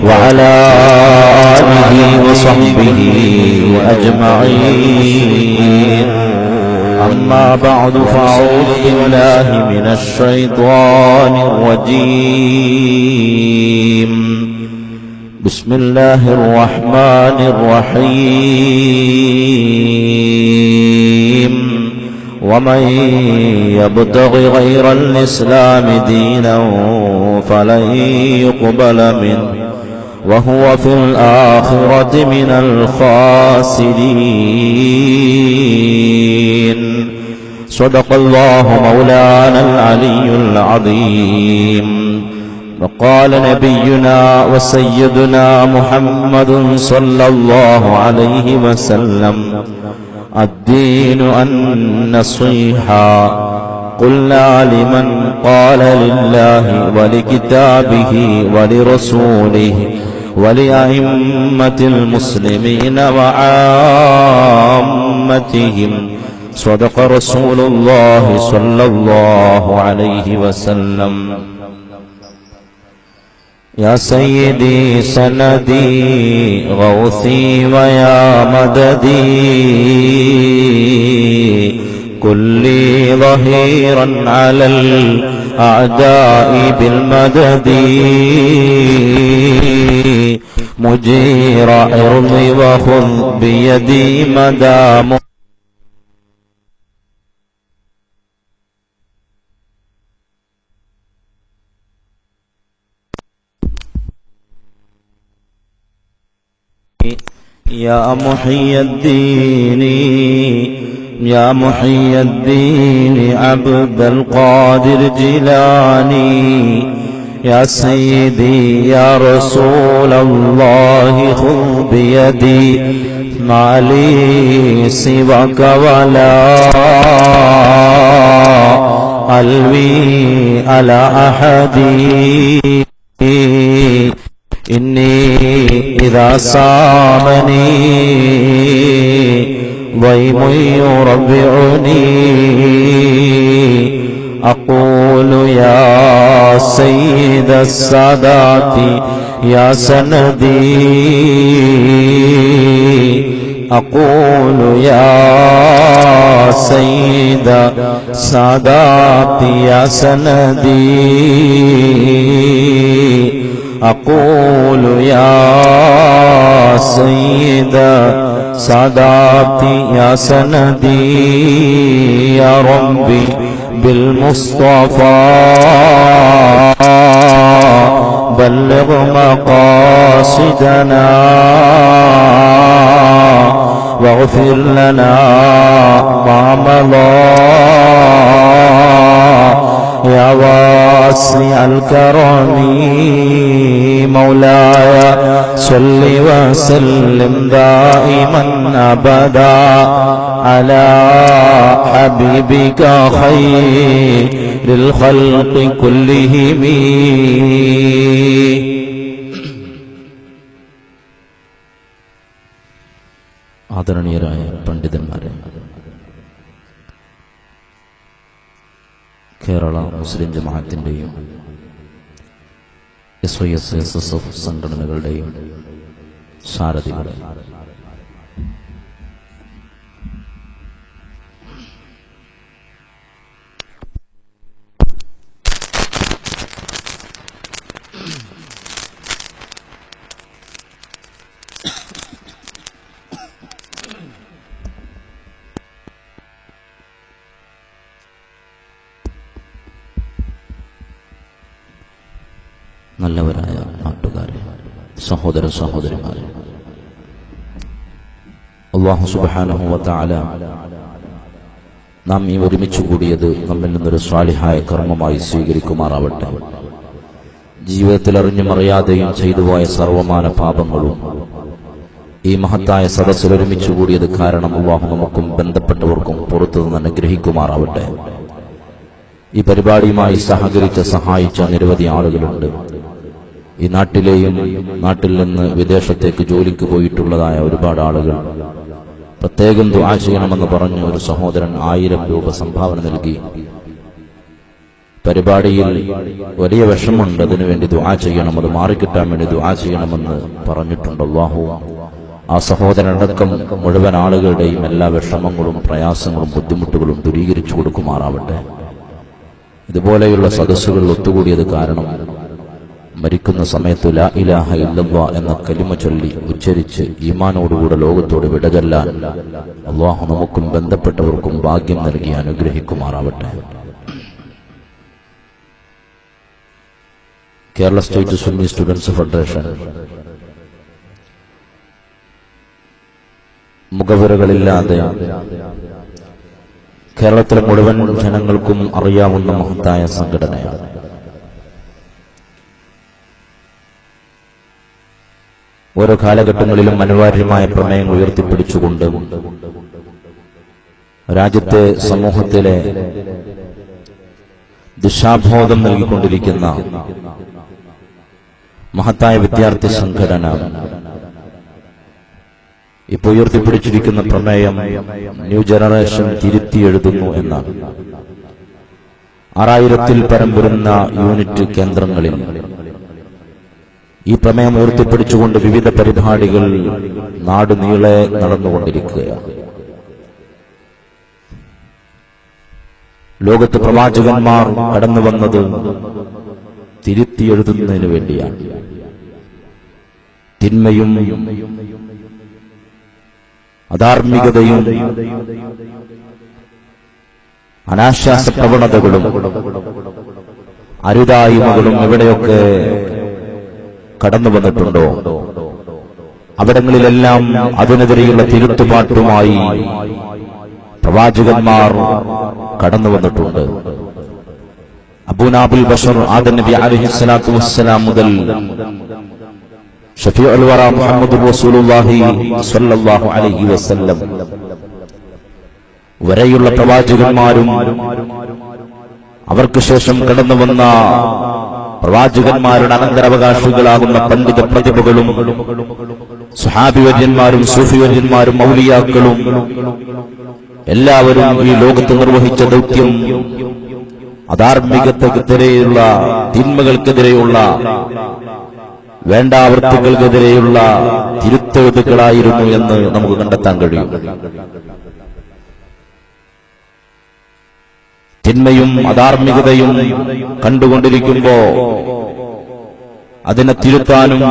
وعلى آله وصحبه أجمعين. أما بعد فأعوذ بالله من الشيطان الرجيم. بسم الله الرحمن الرحيم. ومن يبتغ غير الإسلام دينا فلن يقبل منه وهو في الآخرة من الخاسرين. صدق الله مولانا العلي العظيم. وقال نبينا وسيدنا محمد صلى الله عليه وسلم: الدين النصيحة. قلنا لمن؟ قال لله ولكتابه ولرسوله ولأئمة المسلمين وعامتهم. صدق رسول الله صلى الله عليه وسلم. يا سيدي سندي غوثي ويا مددي كلي ظهيرا على الأعداء بالمدد مجير عرضي وخذ بيدي مدام. يا محي الدين يا محي الدين عبد القادر جيلاني. يا سيدي يا رسول الله خذ بيدي ما لي سواك ولا ألوي على أحد. إني إذا صامني ضيم يربعني أقول يا سيد السادات يا سندي. أقول يا سيد السادات يا سندي. أقول يا سيد ساداتي يا سندي. يا ربي بالمصطفى بلغ مقاصدنا واغفر لنا ما مضى. يا واسع الكرم مولاي صل وسلم دائما أبدا على حبيبك خير الخلق كلهم. ആദരണീയരായ പണ്ഡിതന്മാരെ, കേരള മുസ്ലിം ജമാഅത്തിൻ്റെയും SYS-SSF സംഘടനകളുടെയും സാരഥികളെ, നല്ലവരായ നാട്ടുകാരെ, സഹോദര സഹോദരിമാരെ, അല്ലാഹു സുബ്ഹാനഹു വ തആല നാം ഈ ഒരുമിച്ച് കൂടിയത് നമ്മിൽ നിന്നൊരു സ്വാലിഹായ കർമ്മമായി സ്വീകരിക്കുമാറാവട്ടെ. ജീവിതത്തിൽ അറിഞ്ഞും അറിയാതെയും ചെയ്തുപോയ സർവമാന പാപങ്ങളും ഈ മഹത്തായ സദസ്സിൽ ഒരുമിച്ച് കൂടിയത് കാരണം അല്ലാഹു നമുക്കും ബന്ധപ്പെട്ടവർക്കും പുറത്തു നിന്ന് അനുഗ്രഹിക്കുമാറാവട്ടെ. ഈ പരിപാടിയുമായി സഹകരിച്ച് സഹായിച്ച നിരവധി ആളുകളുണ്ട്. ഈ നാട്ടിലെയും നാട്ടിൽ നിന്ന് വിദേശത്തേക്ക് ജോലിക്ക് പോയിട്ടുള്ളതായ ഒരുപാട് ആളുകൾ. പ്രത്യേകം ദുആ ചെയ്യണമെന്ന് പറഞ്ഞ ഒരു സഹോദരൻ 1000 രൂപ സംഭാവന നൽകി. പരിപാടിയിൽ വലിയ വിഷമമുണ്ട്, അതിനുവേണ്ടി ദുആ ചെയ്യണം, അത് മാറിക്കിട്ടാൻ വേണ്ടി ദുആ ചെയ്യണമെന്ന് പറഞ്ഞിട്ടുണ്ട്. അല്ലാഹു ആ സഹോദരനടക്കം മുഴുവൻ ആളുകളുടെയും എല്ലാ വിഷമങ്ങളും പ്രയാസങ്ങളും ബുദ്ധിമുട്ടുകളും ദൂരീകരിച്ചു കൊടുക്കുമാറാവട്ടെ. ഇതുപോലെയുള്ള സദസ്സുകളിൽ ഒത്തുകൂടിയത് കാരണം മരിക്കുന്ന സമയത്ത് ലാ ഇലാഹ ഇല്ലല്ലാഹ് എന്ന കലിമ ചൊല്ലി ഉച്ചരിച്ച് ഈമാനോടുകൂടെ ലോകത്തോട് വിടചൊല്ലാൻ അല്ലാഹു നമുക്കും ബന്ധപ്പെട്ടവർക്കും ഭാഗ്യം നൽകി അനുഗ്രഹിക്കുമാറാവട്ടെ. Kerala state Sunni students federation മുഖവുരകളില്ലാതെ കേരളത്തിലെ മുഴുവൻ ജനങ്ങൾക്കും അറിയാവുന്ന മഹത്തായ സംഘടനയാണ്. ഓരോ കാലഘട്ടങ്ങളിലും അനിവാര്യമായ പ്രമേയങ്ങൾ ഉയർത്തിപ്പിടിച്ചുകൊണ്ട് രാജ്യത്തെ സമൂഹത്തിലെ ദിശാബോധം നൽകിക്കൊണ്ടിരിക്കുന്ന മഹത്തായ വിദ്യാർത്ഥി സംഘടന ഇപ്പോൾ ഉയർത്തിപ്പിടിച്ചിരിക്കുന്ന പ്രമേയം ന്യൂ ജനറേഷൻ തിരുത്തി എഴുതുന്നു എന്നാണ്. 6000-ൽ പരം വരുന്ന യൂണിറ്റ് കേന്ദ്രങ്ങളിൽ ഈ പ്രമേയം ഉയർത്തിപ്പിടിച്ചുകൊണ്ട് വിവിധ പരിപാടികൾ നാടുനീളെ നടന്നുകൊണ്ടിരിക്കുകയാണ്. ലോകത്ത് പ്രവാചകന്മാർ കടന്നു വന്നത് തിരുത്തി എഴുതുന്നതിന് വേണ്ടിയാണ്. തിന്മയും അധാർമികതയും അനാശാസ പ്രവണതകളും അരുതായ്മകളും എവിടെയൊക്കെ കടന്നു വന്നിട്ടുണ്ടോ അവിടങ്ങളിലെല്ലാം അതിനെതിരെയുള്ള തിരുത്തുപാട്ടുമായി പ്രവാചകന്മാർ കടന്നു വന്നിട്ടുണ്ട്. അബൂനാബുൽ ബഷർ ആദം നബി അലൈഹിസ്സലാത്തു വസ്സലാം മുതൽ ഷഫീഉൽ വറ മുഹമ്മദുർ റസൂലുള്ളാഹി സ്വല്ലല്ലാഹു അലൈഹി വസല്ലം വരെയുള്ള പ്രവാചകന്മാരും അവർക്ക് ശേഷം കടന്നു വന്ന പ്രവാചകന്മാരുടെ അനന്തരാവകാശികളാകുന്ന പണ്ഡിത പ്രതിഭകളും സ്വഹാബിവര്യന്മാരും സൂഫിവര്യന്മാരും ഔലിയാക്കളും എല്ലാവരും ഈ ലോകത്ത് നിർവഹിച്ച ദൗത്യം അധാർമികതയ്ക്കെതിരെയുള്ള തിന്മകൾക്കെതിരെയുള്ള വേണ്ടാവൃത്തികൾക്കെതിരെയുള്ള തിരുത്തെഴുത്തുകളായിരുന്നു എന്ന് നമുക്ക് കണ്ടെത്താൻ കഴിയും. തിന്മയും അധാർമികതയും കണ്ടുകൊണ്ടിരിക്കുമ്പോ അതിനെ തിരുത്താനും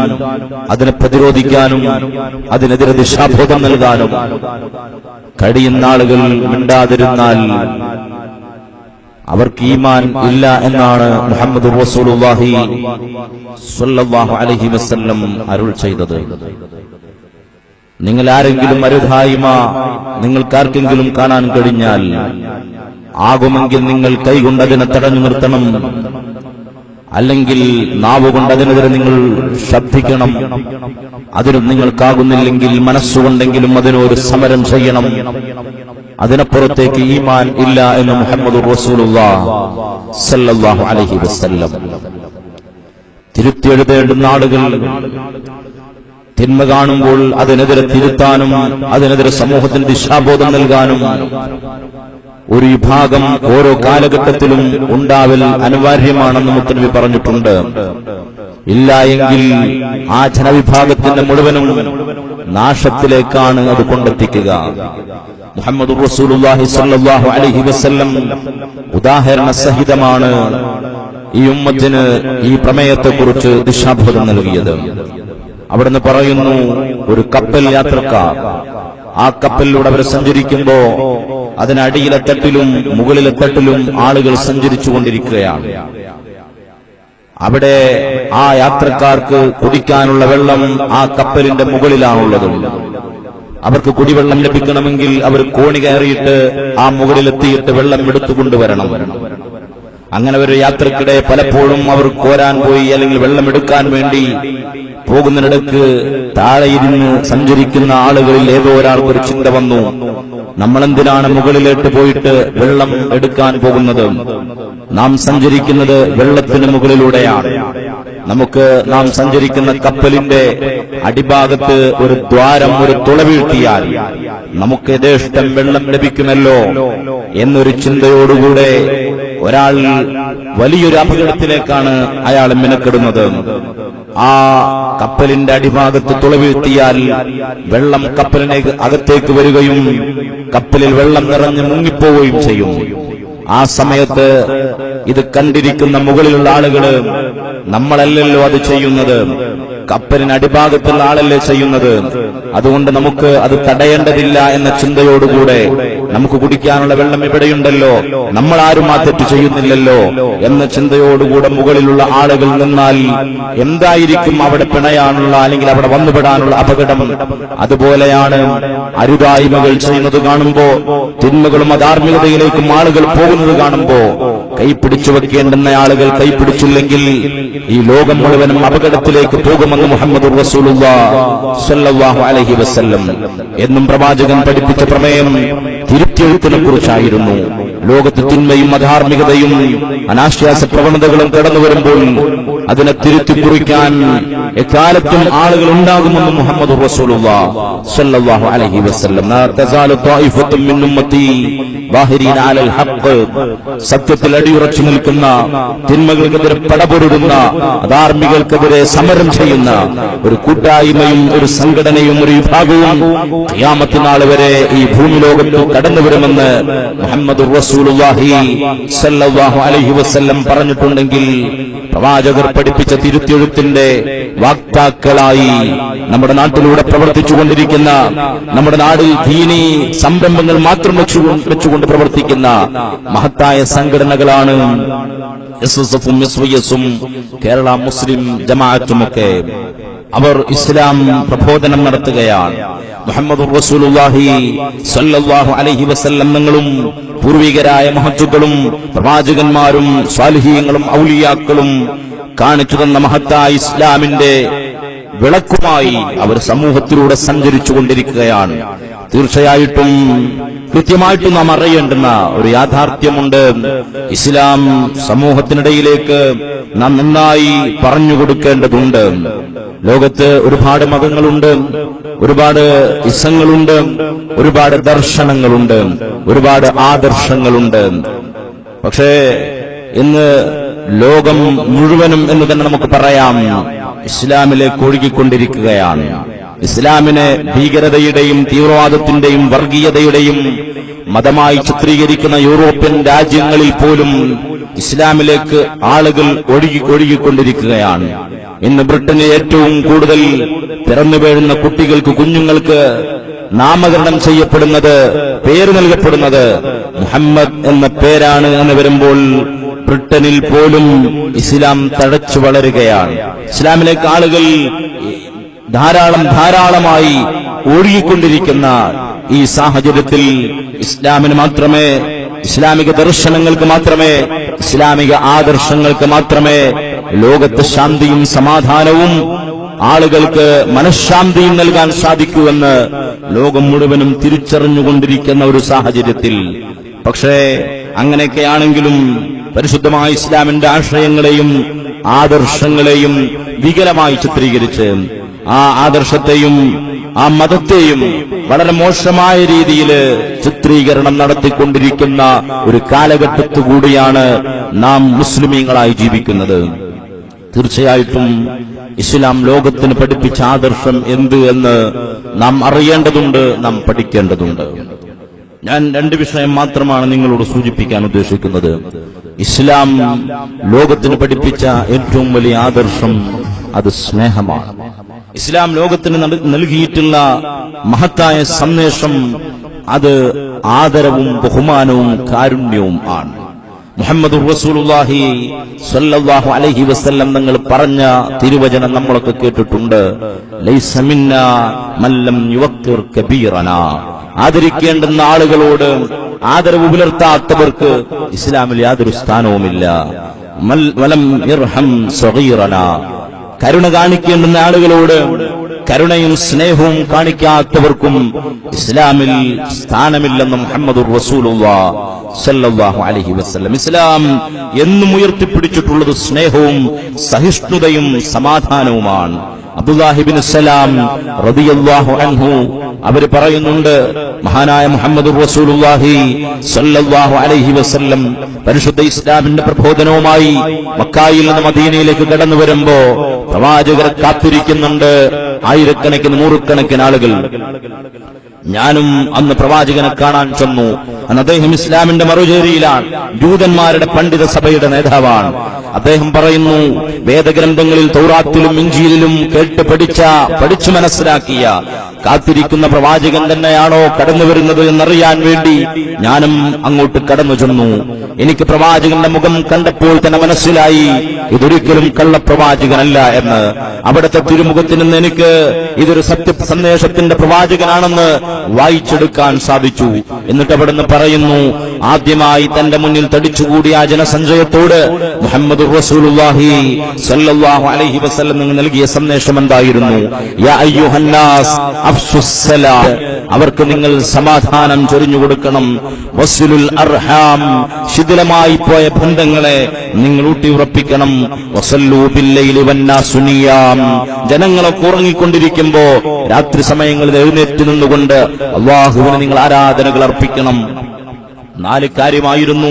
അതിനെ പ്രതിരോധിക്കാനും അതിനെതിരെ ദിശാബോധം നൽകാനും കഴിയുന്ന ആളുകൾ മിണ്ടാതിരുന്നാൽ അവർക്ക് ഈമാൻ ഇല്ല എന്നാണ് മുഹമ്മദ് റസൂലുള്ളാഹി സ്വല്ലല്ലാഹു അലൈഹി വസല്ലം അരുൾ ചെയ്തത്. നിങ്ങൾ ആരെങ്കിലും അരുതായ്മ നിങ്ങൾക്കാർക്കെങ്കിലും കാണാൻ കഴിഞ്ഞാൽ ആകുമെങ്കിൽ നിങ്ങൾ കൈകൊണ്ട് അതിനെ തടഞ്ഞു നിർത്തണം, അല്ലെങ്കിൽ നാവുകൊണ്ട് അതിനെതിരെ നിങ്ങൾ ശബ്ദിക്കണം. അതിനും നിങ്ങൾക്കാകുന്നില്ലെങ്കിൽ മനസ്സുകൊണ്ടെങ്കിലും അതിനൊരു സമരം ചെയ്യണം. അതിനപ്പുറത്തേക്ക് ഈമാൻ ഇല്ല എന്ന് മുഹമ്മദ് റസൂലുള്ളാഹി സ്വല്ലല്ലാഹു അലൈഹി വസല്ലം. തിരുത്തിയെഴുതേണ്ടുന്ന ആളുകൾ തിന്മ കാണുമ്പോൾ അതിനെതിരെ തിരുത്താനും അതിനെതിരെ സമൂഹത്തിന് ദിശാബോധം നൽകാനും ഒരു വിഭാഗം ഓരോ കാലഘട്ടത്തിലും ഉണ്ടാവൽ അനിവാര്യമാണെന്ന് മുത്തനബി പറഞ്ഞിട്ടുണ്ട്. ഇല്ല എങ്കിൽ ആ ജനവിഭാഗത്തിന്റെ മുഴുവനും നാശത്തിലേക്കാണ് അത് കൊണ്ടെത്തിക്കുക. മുഹമ്മദ് റസൂലുള്ളാഹി സ്വല്ലല്ലാഹു അലൈഹി വസല്ലം ഉദാഹരണ സഹിതമാണ് ഈ ഉമ്മത്തിന് ഈ പ്രമേയത്തെക്കുറിച്ച് ദിശാബോധം നൽകിയത്. അവിടുന്ന് പറയുന്നു, ഒരു കപ്പൽ യാത്രക്കാർ ആ കപ്പലിലൂടെ അവർ സഞ്ചരിക്കുമ്പോ അതിനടിയിലെ തട്ടിലും മുകളിലെ തട്ടിലും ആളുകൾ സഞ്ചരിച്ചുകൊണ്ടിരിക്കുകയാണ്. അവിടെ ആ യാത്രക്കാർക്ക് കുടിക്കാനുള്ള വെള്ളം ആ കപ്പലിന്റെ മുകളിലാണുള്ളത്. അവർക്ക് കുടിവെള്ളം ലഭിക്കണമെങ്കിൽ അവർ കോണി കയറിയിട്ട് ആ മുകളിലെത്തിയിട്ട് വെള്ളം എടുത്തുകൊണ്ടുവരണം. അങ്ങനെ ഒരു യാത്രക്കിടെ പലപ്പോഴും അവർ കോരാൻ പോയി അല്ലെങ്കിൽ വെള്ളം എടുക്കാൻ വേണ്ടി പോകുന്നതിനിടക്ക് താഴെയിരുന്ന് സഞ്ചരിക്കുന്ന ആളുകളിൽ ഏതോ ഒരാൾക്കൊരു ചിന്ത വന്നു, നമ്മളെന്തിനാണ് മുകളിലേക്ക് പോയിട്ട് വെള്ളം എടുക്കാൻ പോകുന്നത്? നാം സഞ്ചരിക്കുന്നത് വെള്ളത്തിന് മുകളിലൂടെയാണ്. നമുക്ക് നാം സഞ്ചരിക്കുന്ന കപ്പലിന്റെ അടിഭാഗത്ത് ഒരു ദ്വാരം, ഒരു തുളവീഴ്ത്തിയാൽ നമുക്ക് യഥേഷ്ടം വെള്ളം ലഭിക്കുമല്ലോ എന്നൊരു ചിന്തയോടുകൂടെ ഒരാൾ വലിയൊരു അപകടത്തിലേക്കാണ് അയാൾ മിനക്കെടുന്നത്. ആ കപ്പലിന്റെ അടിഭാഗത്ത് തുളവീഴ്ത്തിയാൽ വെള്ളം കപ്പലിനെ അകത്തേക്ക് വരികയും കപ്പലിൽ വെള്ളം നിറഞ്ഞ് മുങ്ങിപ്പോവുകയും ചെയ്യും. ആ സമയത്ത് ഇത് കണ്ടിരിക്കുന്ന മുകളിലുള്ള ആളുകള്, നമ്മളല്ലല്ലോ അത് ചെയ്യുന്നത്, കപ്പലിന് അടിഭാഗത്തുള്ള ആളല്ലേ ചെയ്യുന്നത്, അതുകൊണ്ട് നമുക്ക് അത് തടയേണ്ടതില്ല എന്ന ചിന്തയോടുകൂടെ നമുക്ക് കുടിക്കാനുള്ള വെള്ളം ഇവിടെയുണ്ടല്ലോ, നമ്മളാരും ആ തെറ്റ് ചെയ്യുന്നില്ലല്ലോ എന്ന ചിന്തയോടുകൂടെ മുകളിലുള്ള ആളുകൾ നിന്നാൽ എന്തായിരിക്കും അവിടെ പിണയാനുള്ള അല്ലെങ്കിൽ അവിടെ വന്നുപെടാനുള്ള അപകടം. അതുപോലെയാണ് അരുതായ്മകൾ ചെയ്യുന്നത് കാണുമ്പോ, തിന്മകളും അധാർമികതയിലേക്കും ആളുകൾ പോകുന്നത് കാണുമ്പോ കൈപിടിച്ചു വെക്കേണ്ടുന്ന ആളുകൾ കൈപിടിച്ചില്ലെങ്കിൽ ഈ ലോകം മുഴുവനും അപകടത്തിലേക്ക് പോകുമെന്ന് മുഹമ്മദുർ റസൂലുള്ളാഹി സ്വല്ലല്ലാഹു അലൈഹി വസല്ലം എന്നും പ്രവാചകൻ പഠിപ്പിച്ച പ്രമേയം തിരുത്തിയെഴുത്തിനെ കുറിച്ചായിരുന്നു. ലോകത്ത് തിന്മയും അധാർമികതയും അനാശ്വാസ പ്രവണതകളും കടന്നു വരുമ്പോൾ അതിനെ തിരുത്തി കുറിക്കാൻ എക്കാലത്തും ആളുകൾ ഉണ്ടാകുമെന്ന് മുഹമ്മദുർ റസൂലുള്ളാഹി സ്വല്ലല്ലാഹു അലൈഹി വസല്ലം. തസാലു ത്വായിഫത്തും മിൻ ഉമ്മത്തി വാഹിരീന അലൽ ഹഖ്, സത്യത്തിൽ അടിയുറച്ചു നിൽക്കുന്ന, തിന്മകൾക്കെതിരെ പടപൊരുടുന്ന, അധാർമികൾക്കെതിരെ സമരം ചെയ്യുന്ന ഒരു കൂട്ടായ്മയും ഒരു സംഘടനയും ഒരു വിഭാഗവും ഖിയാമത്ത് നാൾ വരെ ഈ ഭൂമി ലോകത്ത് കടന്നുവരുമെന്ന് മുഹമ്മദുർ റസൂലുള്ളാഹി സ്വല്ലല്ലാഹു അലൈഹി വസല്ലം പറഞ്ഞിട്ടുണ്ടെങ്കിൽ, പ്രവാചകർ പഠിപ്പിച്ച തിരുത്തിയെഴുത്തിന്റെ വാക്താക്കളായി നമ്മുടെ നാട്ടിലൂടെ പ്രവർത്തിച്ചുകൊണ്ടിരിക്കുന്ന, നമ്മുടെ നാടിൽ ദീനീ സംരംഭങ്ങൾ മാത്രം വെച്ചുകൊണ്ട് പ്രവർത്തിക്കുന്ന മഹത്തായ സംഘടനകളാണ് എസ്എസ്എഫും എസ്വൈഎസും കേരള മുസ്ലിം ജമാഅത്തുമൊക്കെ. അവർ ഇസ്ലാം പ്രബോധനം നടത്തുകയാണ്. മുഹമ്മദുർ റസൂലുള്ളാഹി സ്വല്ലല്ലാഹു അലൈഹി വസല്ലം തങ്ങളും പൂർവികരായ മഹത്തുക്കളും പ്രവാചകന്മാരും സ്വാലിഹീങ്ങളും ഔലിയാക്കളും കാണിച്ചു തന്ന മഹത്തായ ഇസ്ലാമിന്റെ വിളക്കുമായി അവർ സമൂഹത്തിലൂടെ സഞ്ചരിച്ചുകൊണ്ടിരിക്കുകയാണ്. തീർച്ചയായിട്ടും കൃത്യമായിട്ടും നാം അറിയേണ്ടുന്ന ഒരു യാഥാർത്ഥ്യമുണ്ട്. ഇസ്ലാം സമൂഹത്തിനിടയിലേക്ക് നാം നന്നായി പറഞ്ഞുകൊടുക്കേണ്ടതുണ്ട്. ലോകത്ത് ഒരുപാട് മതങ്ങളുണ്ട്, ഒരുപാട് ഇസങ്ങളുണ്ട്, ഒരുപാട് ദർശനങ്ങളുണ്ട്, ഒരുപാട് ആദർശങ്ങളുണ്ട്. പക്ഷേ ഇന്ന് ലോകം മുഴുവനും എന്ന് തന്നെ നമുക്ക് പറയാം ഇസ്ലാമിലേക്ക് ഒഴുകിക്കൊണ്ടിരിക്കുകയാണ്. ഇസ്ലാമിനെ ഭീകരതയുടെയും തീവ്രവാദത്തിന്റെയും വർഗീയതയുടെയും മതമായി ചിത്രീകരിക്കുന്ന യൂറോപ്യൻ രാജ്യങ്ങളിൽ പോലും ഇസ്ലാമിലേക്ക് ആളുകൾ ഒഴുകിക്കൊണ്ടിരിക്കുകയാണ്. ഇന്ന് ബ്രിട്ടനിൽ ഏറ്റവും കൂടുതൽ പിറന്നു വീഴുന്ന കുഞ്ഞുങ്ങൾക്ക് നാമകരണം ചെയ്യപ്പെടുന്നത്, പേര് നൽകപ്പെടുന്നത് മുഹമ്മദ് എന്ന പേരാണ് എന്ന് വരുമ്പോൾ ബ്രിട്ടനിൽ പോലും ഇസ്ലാം തഴച്ചു വളരുകയാണ്. ഇസ്ലാമിലേക്ക് ആളുകൾ ധാരാളമായി ഒഴുകിക്കൊണ്ടിരിക്കുന്ന ഈ സാഹചര്യത്തിൽ ഇസ്ലാമിന് മാത്രമേ, ഇസ്ലാമിക ദർശനങ്ങൾക്ക് മാത്രമേ, ഇസ്ലാമിക ആദർശങ്ങൾക്ക് മാത്രമേ ലോകത്ത് ശാന്തിയും സമാധാനവും ആളുകൾക്ക് മനഃശാന്തിയും നൽകാൻ സാധിക്കുമെന്ന് ലോകം മുഴുവനും തിരിച്ചറിഞ്ഞുകൊണ്ടിരിക്കുന്ന ഒരു സാഹചര്യത്തിൽ, പക്ഷേ അങ്ങനെയൊക്കെയാണെങ്കിലും പരിശുദ്ധമായ ഇസ്ലാമിന്റെ ആശയങ്ങളെയും ആദർശങ്ങളെയും വികലമായി ചിത്രീകരിച്ച് ആ ആദർശത്തെയും ആ മതത്തെയും വളരെ മോശമായ രീതിയിൽ ചിത്രീകരണം നടത്തിക്കൊണ്ടിരിക്കുന്ന ഒരു കാലഘട്ടത്തു കൂടിയാണ് നാം മുസ്ലിമീങ്ങളായി ജീവിക്കുന്നത്. തീർച്ചയായിട്ടും ഇസ്ലാം ലോകത്തിന് പഠിപ്പിച്ച ആദർശം എന്ത് എന്ന് നാം അറിയേണ്ടതുണ്ട്, നാം പഠിക്കേണ്ടതുണ്ട്. ഞാൻ രണ്ട് വിഷയം മാത്രമാണ് നിങ്ങളോട് സൂചിപ്പിക്കാൻ ഉദ്ദേശിക്കുന്നത്. ഇസ്ലാം ലോകത്തിന് പഠിപ്പിച്ച ഏറ്റവും വലിയ ആദർശം അത് സ്നേഹമാണ്. ഇസ്ലാം ലോകത്തിന് നൽകിയിട്ടുള്ള മഹത്തായ സന്ദേശം അത് ആദരവും ബഹുമാനവും കാരുണ്യവും ആണ്. മുഹമ്മദുർ റസൂലുള്ളാഹി സ്വല്ലല്ലാഹു അലൈഹി വസല്ലം തങ്ങൾ പറഞ്ഞ തിരുവചനം നമ്മളൊക്കെ കേട്ടിട്ടുണ്ട്. ലൈസ മിന്നാ മൻ ലം യുവഖിർ കബീറനാ, ആദരിക്കേണ്ടുന്ന ആളുകളോട് ആദരവ് പുലർത്താത്തവർക്ക് ഇസ്ലാമിൽ യാതൊരു സ്ഥാനവുമില്ല. വലം യർഹം സഗീറനാ, കരുണ കാണിക്കേണ്ടുന്ന ആളുകളോട് കരുണയും സ്നേഹവും കാണിക്കാത്തവർക്കും ഇസ്ലാമിൽ സ്ഥാനമില്ലെന്ന് മുഹമ്മദുർ റസൂലുള്ളാഹി സ്വല്ലല്ലാഹു അലൈഹി വസല്ലം. ഇസ്ലാം എന്നും ഉയർത്തിപ്പിടിച്ചിട്ടുള്ളത് സ്നേഹവും സഹിഷ്ണുതയും സമാധാനവുമാണ്. അബ്ദുല്ലാഹി ഇബ്നു സലാം റളിയല്ലാഹു അൻഹു അവർ പറയുന്നുണ്ട്, മഹാനായ മുഹമ്മദുർ റസൂലുള്ളാഹി സ്വല്ലല്ലാഹു അലൈഹി വസല്ലം പരിശുദ്ധ ഇസ്ലാമിന്റെ പ്രബോധനവുമായി മക്കയിൽ നിന്ന് മദീനയിലേക്ക് കടന്നു വരുമ്പോ പ്രവാചകരെ കാത്തിരിക്കുന്നുണ്ട് ആയിരക്കണക്കിന് നൂറുകണക്കിന് ആളുകൾ. ഞാനും അന്ന് പ്രവാചകനെ കാണാൻ ചെന്നു. അന്ന് അദ്ദേഹം ഇസ്ലാമിന്റെ മറുചേരിയിലാണ്, ജൂതന്മാരുടെ പണ്ഡിത സഭയുടെ നേതാവാണ്. അദ്ദേഹം പറയുന്നു, വേദഗ്രന്ഥങ്ങളിൽ തൗറാത്തിലും ഇഞ്ചീലിലും കേട്ട് പഠിച്ചു മനസ്സിലാക്കിയ കാത്തിരിക്കുന്ന പ്രവാചകൻ തന്നെയാണോ കടന്നു വരുന്നത് എന്നറിയാൻ വേണ്ടി ഞാനും അങ്ങോട്ട് കടന്നു ചെന്നു. എനിക്ക് പ്രവാചകന്റെ മുഖം കണ്ടപ്പോൾ തന്നെ മനസ്സിലായി ഇതൊരിക്കലും കള്ളപ്രവാചകനല്ല എന്ന്. അവിടുത്തെ തിരുമുഖത്തിൽ നിന്ന് എനിക്ക് ഇതൊരു സന്ദേശത്തിന്റെ പ്രവാചകനാണെന്ന് വായിച്ചെടുക്കാൻ സാധിച്ചു. എന്നിട്ട് അവിടുന്ന് പറയുന്നു, ആദ്യമായി തന്റെ മുന്നിൽ തടിച്ചുകൂടിയ ആ ജനസഞ്ചയത്തോട് മുഹമ്മദ് റസൂലുള്ളാഹി സ്വല്ലല്ലാഹു അലൈഹി വസല്ലം നൽകിയ സന്ദേശം എന്തായിരുന്നു? യാ അയ്യുഹന്നാസ് അഫ്ശുസ്സലാം, അവർക്ക് നിങ്ങൾ സമാധാനം ചൊരിഞ്ഞു കൊടുക്കണം. വസ്ലുൽ അർഹാം, ശിഥിലമായി പോയ ബന്ധങ്ങളെ നിങ്ങൾ ഊട്ടിയുറപ്പിക്കണം. വസല്ലൂ ബില്ലൈലി വന്നാസു നിയാം, ജനങ്ങളൊക്കെ ഉറങ്ങിക്കൊണ്ടിരിക്കുമ്പോ രാത്രി സമയങ്ങളിൽ എഴുന്നേറ്റ് നിന്നുകൊണ്ട് അല്ലാഹുവിന് നിങ്ങൾ ആരാധനകൾ അർപ്പിക്കണം. 4 കാര്യമായിരുന്നു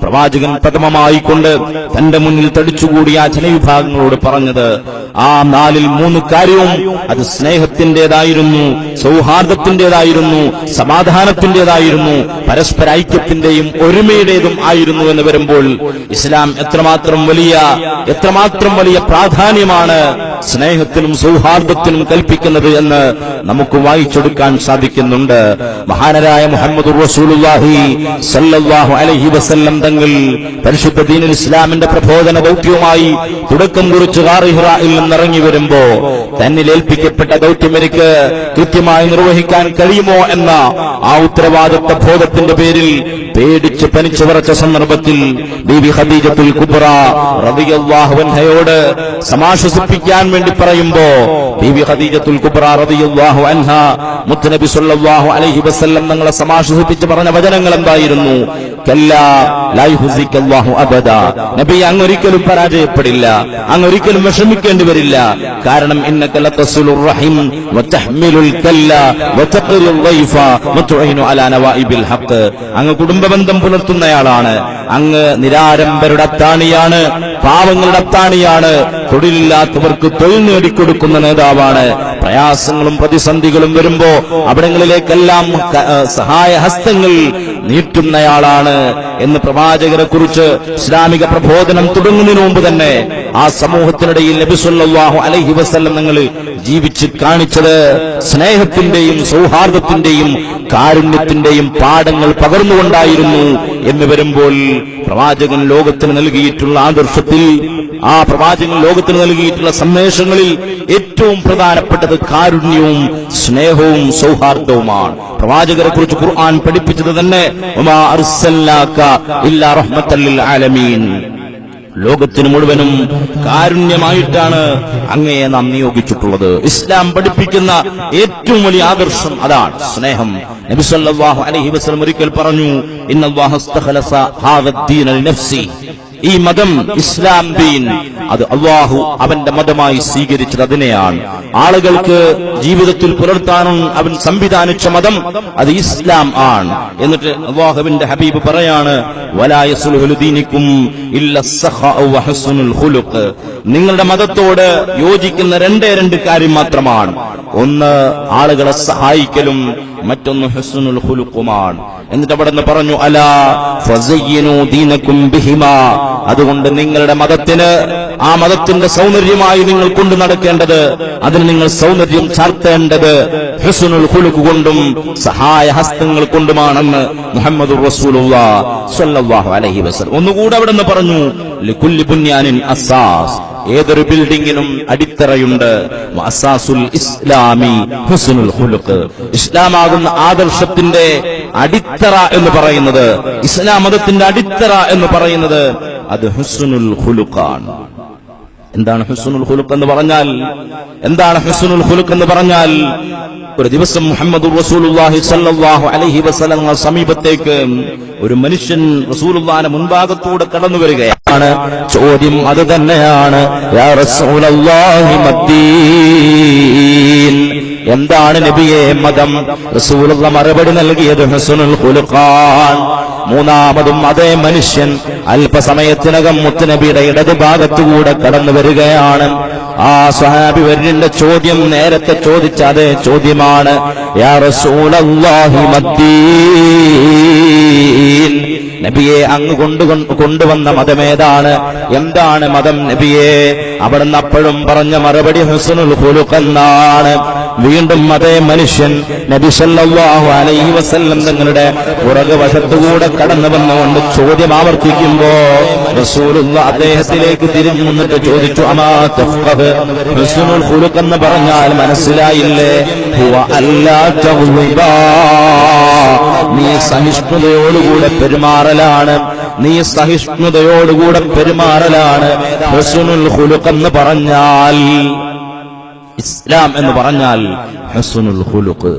പ്രവാചകൻ പ്രഥമമായിക്കൊണ്ട് തന്റെ മുന്നിൽ തടിച്ചുകൂടിയ ജനവിഭാഗങ്ങളോട് പറഞ്ഞത്. ആ 4-ൽ 3 കാര്യവും അത് സ്നേഹത്തിന്റേതായിരുന്നു, സൗഹാർദ്ദത്തിന്റേതായിരുന്നു, സമാധാനത്തിന്റേതായിരുന്നു, പരസ്പര ഐക്യത്തിന്റെയും ഒരുമയുടേതും ആയിരുന്നു എന്ന് വരുമ്പോൾ ഇസ്ലാം എത്രമാത്രം വലിയ പ്രാധാന്യമാണ് സ്നേഹത്തിനും സൗഹാർദ്ദത്തിനും കൽപ്പിക്കുന്നത് എന്ന് നമുക്ക് വായിച്ചെടുക്കാൻ സാധിക്കുന്നുണ്ട്. മഹാനരായ മുഹമ്മദുർ റസൂലുള്ളാഹി സല്ലല്ലാഹു അലൈഹി വസല്ലം തങ്ങൾ പരിശുദ്ധ ദീനുൽ ഇസ്ലാമിന്റെ പ്രബോധന ദൗത്യവുമായി തുടക്കം കുറിച്ച് ഗാർ ഹിറായിൽ നിന്നിറങ്ങി വരുമ്പോ തന്നിൽ ഏൽപ്പിക്കപ്പെട്ട ദൗത്യം എനിക്ക് കൃത്യമായി നിർവഹിക്കാൻ കഴിയുമോ എന്ന ആ ഉത്തരവാദിത്വ ബോധത്തിന്റെ പേരിൽ പേടിച്ച് പനിച്ചു വിറച്ച സന്ദർഭത്തിൽ ബീബി ഖദീജത്തുൽ കുബ്ര റളിയല്ലാഹു അൻഹയോട് സമാശ്വസിപ്പിക്കാൻ വേണ്ടി പറയുമ്പോ ബീബി ഖദീജത്തുൽ കുബ്ര റളിയല്ലാഹു അൻഹ മുത്തനബി സല്ലല്ലാഹു അലൈഹി വസല്ലം തങ്ങളെ സമാശ്വസിപ്പിച്ച് പറഞ്ഞ വചനങ്ങൾ എന്തായിരുന്നു? കല്ലാ ലാ യുഹ്സിക്കല്ലാഹു അബദാ, നബി അങ്ങൊരിക്കലും പരാജയപ്പെടില്ല, അങ്ങൊരിക്കലും വിഷമിക്കേണ്ടി വരില്ല. കാരണം ഇന്നക ലതസ്ലുർ റഹിം വതഹ്മിലുൽ കല്ല വതഖിറുൽ ളൈഫ വതുഈനു അലാ നവായിബിൽ ഹഖ്, അങ്ങ് കുടുംബബന്ധം പുലർത്തുന്നയാളാണ്, അങ്ങ് നിരാരംഭരുടെ അത്താണിയാണ്, പാവങ്ങളുടെ അത്താണിയാണ്, തൊഴിലില്ലാത്തവർക്ക് തൊഴിൽ നേടിക്കൊടുക്കുന്ന നേതാവാണ്. പ്രയാസങ്ങളും പ്രതിസന്ധികളും വരുമ്പോ അവിടങ്ങളിലേക്കെല്ലാം സഹായഹസ്തങ്ങൾ നീട്ടുന്നയാളാണ് എന്ന് പ്രവാചകരെ കുറിച്ച് ഇസ്ലാമിക പ്രബോധനം തുടങ്ങുന്നതിന് മുമ്പ് തന്നെ ആ സമൂഹത്തിനിടയിൽ നബി സല്ലല്ലാഹു അലൈഹി വസല്ലം നിങ്ങൾ ജീവിച്ച് കാണിച്ചത് സ്നേഹത്തിന്റെയും സൗഹാർദ്ദത്തിന്റെയും കാരുണ്യത്തിന്റെയും പാഠങ്ങൾ പകർന്നുകൊണ്ടായിരുന്നു എന്ന് വരുമ്പോൾ പ്രവാചകൻ ലോകത്തിന് നൽകിയിട്ടുള്ള ആദർശത്തിൽ, ആ പ്രവാചകൻ ലോകത്തിന് നൽകിയിട്ടുള്ള സന്ദേശങ്ങളിൽ ഏറ്റവും പ്രധാനപ്പെട്ടത് കാരുണ്യവും സ്നേഹവും സൗഹാർദ്ദവുമാണ്. പ്രവാചകരെ കുറിച്ച് ഖുർആൻ പഠിപ്പിച്ചത് തന്നെ വമാ അർസൽനാക ഇല്ലാ റഹ്മത്തൽ ലിൽ ആലമീൻ, ലോകത്തിന് മുഴുവനും കാരുണ്യമായിട്ടാണ് അങ്ങയെ നാം നിയോഗിച്ചിട്ടുള്ളത്. ഇസ്ലാം പഠിപ്പിക്കുന്ന ഏറ്റവും വലിയ ആദർശം അതാണ്, സ്നേഹം. നബി സല്ലല്ലാഹു അലൈഹി വസല്ലം ഒരിക്കൽ പറഞ്ഞു, ഇന്നല്ലാഹ ഇസ്തഖലസ ഹാദദ്ദീന ലിനഫ്സി, ഈ മതം ഇസ്ലാം ദീൻ അത് അല്ലാഹു അവന്റെ മതമായി സ്വീകരിച്ചത് അതിനെയാണ്. ആളുകൾക്ക് ജീവിതത്തിൽ പുലർത്താനും അവൻ സംവിധാനിച്ച മതം അത് ഇസ്ലാം ആണ്. എന്നിട്ട് അല്ലാഹുവിന്റെ ഹബീബ് പറയാണ്, വലാ യസ്ലുഹു ലിദീനികും ഇല്ല സഖാഉ വഹസ്നുൽ ഖുലുഖ്, നിങ്ങളുടെ മതത്തോട് യോജിക്കുന്ന 2 കാര്യം മാത്രമാണ്. ഒന്ന് ആളുകളെ സഹായിക്കലും, മറ്റൊന്ന് ഹുസ്നുൽ ഖുലുഖുമാണ്. എന്നിട്ട് അവിടെ നിന്ന് പറഞ്ഞു, അലാ ഫസയ്യിനു ദീനകും ബിഹിമാ, അതുകൊണ്ട് നിങ്ങളുടെ മതത്തിന്, ആ മതത്തിന്റെ സൗന്ദര്യമായി നിങ്ങൾ കൊണ്ടു നടക്കേണ്ടത്, അതിന് നിങ്ങൾ സൗന്ദര്യം ചാർത്തേണ്ടത് ഹുസ്നുൽ ഖുലുഖ് കൊണ്ടും സഹായഹസ്തങ്ങൾ കൊണ്ടുമാണെന്ന് മുഹമ്മദുർ റസൂലുള്ളാഹി സ്വല്ലല്ലാഹു അലൈഹി വസല്ലം ഒന്നുകൂടെ അവിടെ നിന്ന് പറഞ്ഞു, ലികുല്ലി ബുന്യാനിൻ അസ്സാസ്, ഏതൊരു ബിൽഡിങ്ങിനും അടിത്തറയുണ്ട്. അസ്സാസുൽ ഇസ്ലാമി ഹുസ്നുൽ ഖുലുഖ്, ഇസ്ലാമാകുന്ന ആദർശത്തിന്റെ അടിത്തറ എന്ന് പറയുന്നത്, ഇസ്ലാം മതത്തിന്റെ അടിത്തറ എന്ന് പറയുന്നത് അത് ഹുസ്നുൽ ഖുലുഖാണ്. എന്താണ് ഹുസ്നുൽ ഖുലുഖ് എന്ന് പറഞ്ഞാൽ? എന്താണ് ഹുസ്നുൽ ഖുലുഖ് എന്ന് പറഞ്ഞാൽ? ഒരു ദിവസം മുഹമ്മദ് റസൂലുള്ളാഹി സ്വല്ലല്ലാഹു അലൈഹി വസല്ലം സമീപത്തേക്ക് ഒരു മനുഷ്യൻ റസൂലുള്ളാഹിന്റെ മുൻഭാഗത്തൂടെ കടന്നു വരികയാണ്. ചോദ്യം അത് തന്നെയാണ്, യാ റസൂലല്ലാഹി മദ്ദീൻ, എന്താണ് നബിയെ മതം? റസൂലുള്ള മറുപടി നൽകിയത് ഹുസ്നുൽ ഖുലുഖാൻ. മൂന്നാമതും അതേ മനുഷ്യൻ അല്പസമയത്തിനകം മുത്തുനബിയുടെ ഇടതുഭാഗത്തുകൂടെ കടന്നു വരികയാണ്. ആ സ്വഹാബി വര്യന്റെ ചോദ്യം നേരത്തെ ചോദിച്ച അതേ ചോദ്യമാണ്, യാ റസൂലല്ലാഹി മദ്ദീൻ, നബിയെ അങ്ങ് കൊണ്ടുവന്ന മതമേതാണ്? എന്താണ് മതം നബിയെ? അവിടുന്ന് അപ്പോഴും പറഞ്ഞ മറുപടി ഹുസ്നുൽ ഖുലുഖ് എന്നാണ്. വീണ്ടും അതേ മനുഷ്യൻ നബി സല്ലല്ലാഹു അലൈഹി വസല്ലം തങ്ങളുടെ പുറകുവശത്തുകൂടെ കടന്നു വന്നുകൊണ്ട് ചോദ്യം ആവർത്തിക്കുമ്പോ റസൂലുള്ളാഹി അദ്ദേഹത്തിലേക്ക് തിരിഞ്ഞു നിന്നിട്ട് ചോദിച്ചു, അമാ തഫ്ഖഹ്, ഹുസ്നുൽ ഖുലുഖ് എന്ന് പറഞ്ഞാൽ മനസ്സിലായില്ലേ? ഹുവ അല്ലാ തഗ്ളിബാ, നീ സഹിഷ്ണുതയോടുകൂടെ പെരുമാറലാണ്, നീ സഹിഷ്ണുതയോടുകൂടെ പെരുമാറലാണ് ഹുസ്നുൽ ഖുലുഖ് എന്ന് പറഞ്ഞാൽ. ഇസ്ലാം എന്ന് പറഞ്ഞാൽ ഹുസ്നുൽ ഖുലുഖ്,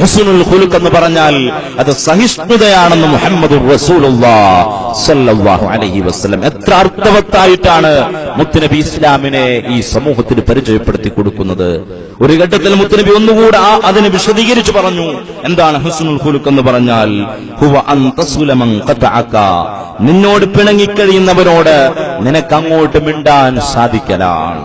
ഹുസ്നുൽ ഖുലുഖ് എന്ന് പറഞ്ഞാൽ അത് സഹിഷ്ണുതയാണെന്ന് മുഹമ്മദ് റസൂലുള്ളാഹി സ്വല്ലല്ലാഹു അലൈഹി വസല്ലം എത്ര അർത്ഥവത്തായിട്ടാണ് മുത്തുനബി ഇസ്ലാമിനെ ഈ സമൂഹത്തിന് പരിചയപ്പെടുത്തി കൊടുക്കുന്നത്. ഒരു ഘട്ടത്തിൽ മുത്തുനബി ഒന്നുകൂടെ അതിനെ വിശദീകരിച്ചു പറഞ്ഞു. എന്താണ് ഹുസ്നുൽ ഖുലുഖ് എന്ന് പറഞ്ഞാൽ? ഹുവ അൻ തസ്ല മൻ ഖതഅക, നിന്നോട് പിണങ്ങിക്കഴിയുന്നവരോട് നിനക്ക് അങ്ങോട്ട് മിണ്ടാൻ സാധിക്കലാണ്.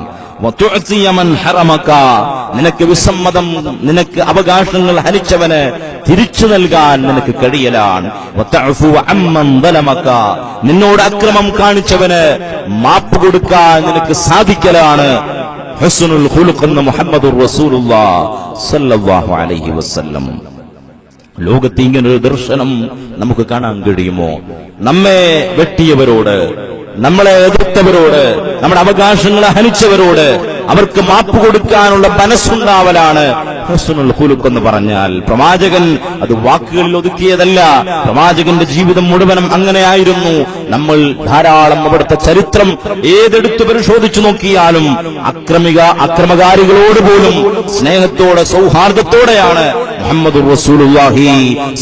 നിനക്ക് വിസമ്മതം, നിനക്ക് അവകാശങ്ങൾ ഹനിച്ചവന് തിരിച്ചു നൽകാൻ നിനക്ക് കഴിയലാണ്. നിന്നോട് അക്രമം കാണിച്ചവന് മാപ്പ് കൊടുക്കാൻ നിനക്ക് സാധിക്കലാണ്. ഹുസ്നുൽ ഖുലുഖ് എന്ന് മുഹമ്മദുർ റസൂലുള്ളാഹി സ്വല്ലല്ലാഹു അലൈഹി വസല്ലം. ലോകത്ത് ഇങ്ങനൊരു ദർശനം നമുക്ക് കാണാൻ കഴിയുമോ? നമ്മെ വെട്ടിയവരോട്, നമ്മളെ എതിർത്തവരോട്, നമ്മുടെ അവകാശങ്ങളെ ഹനിച്ചവരോട് അവർക്ക് മാപ്പ് കൊടുക്കാനുള്ള മനസ്സുണ്ടാവലാണ് ഹുസ്നുൽ ഖുലുഖ് എന്ന് പറഞ്ഞാൽ. പ്രവാചകൻ അത് വാക്കുകളിൽ ഒതുക്കിയതല്ല, പ്രവാചകന്റെ ജീവിതം മുഴുവനും അങ്ങനെയായിരുന്നു. നമ്മൾ ധാരാളം അവിടുത്തെ ചരിത്രം ഏതെടുത്ത് പരിശോധിച്ചു നോക്കിയാലും അക്രമകാരികളോട് പോലും സ്നേഹത്തോടെ സൗഹാർദ്ദത്തോടെയാണ് മുഹമ്മദ് റസൂലുള്ളാഹി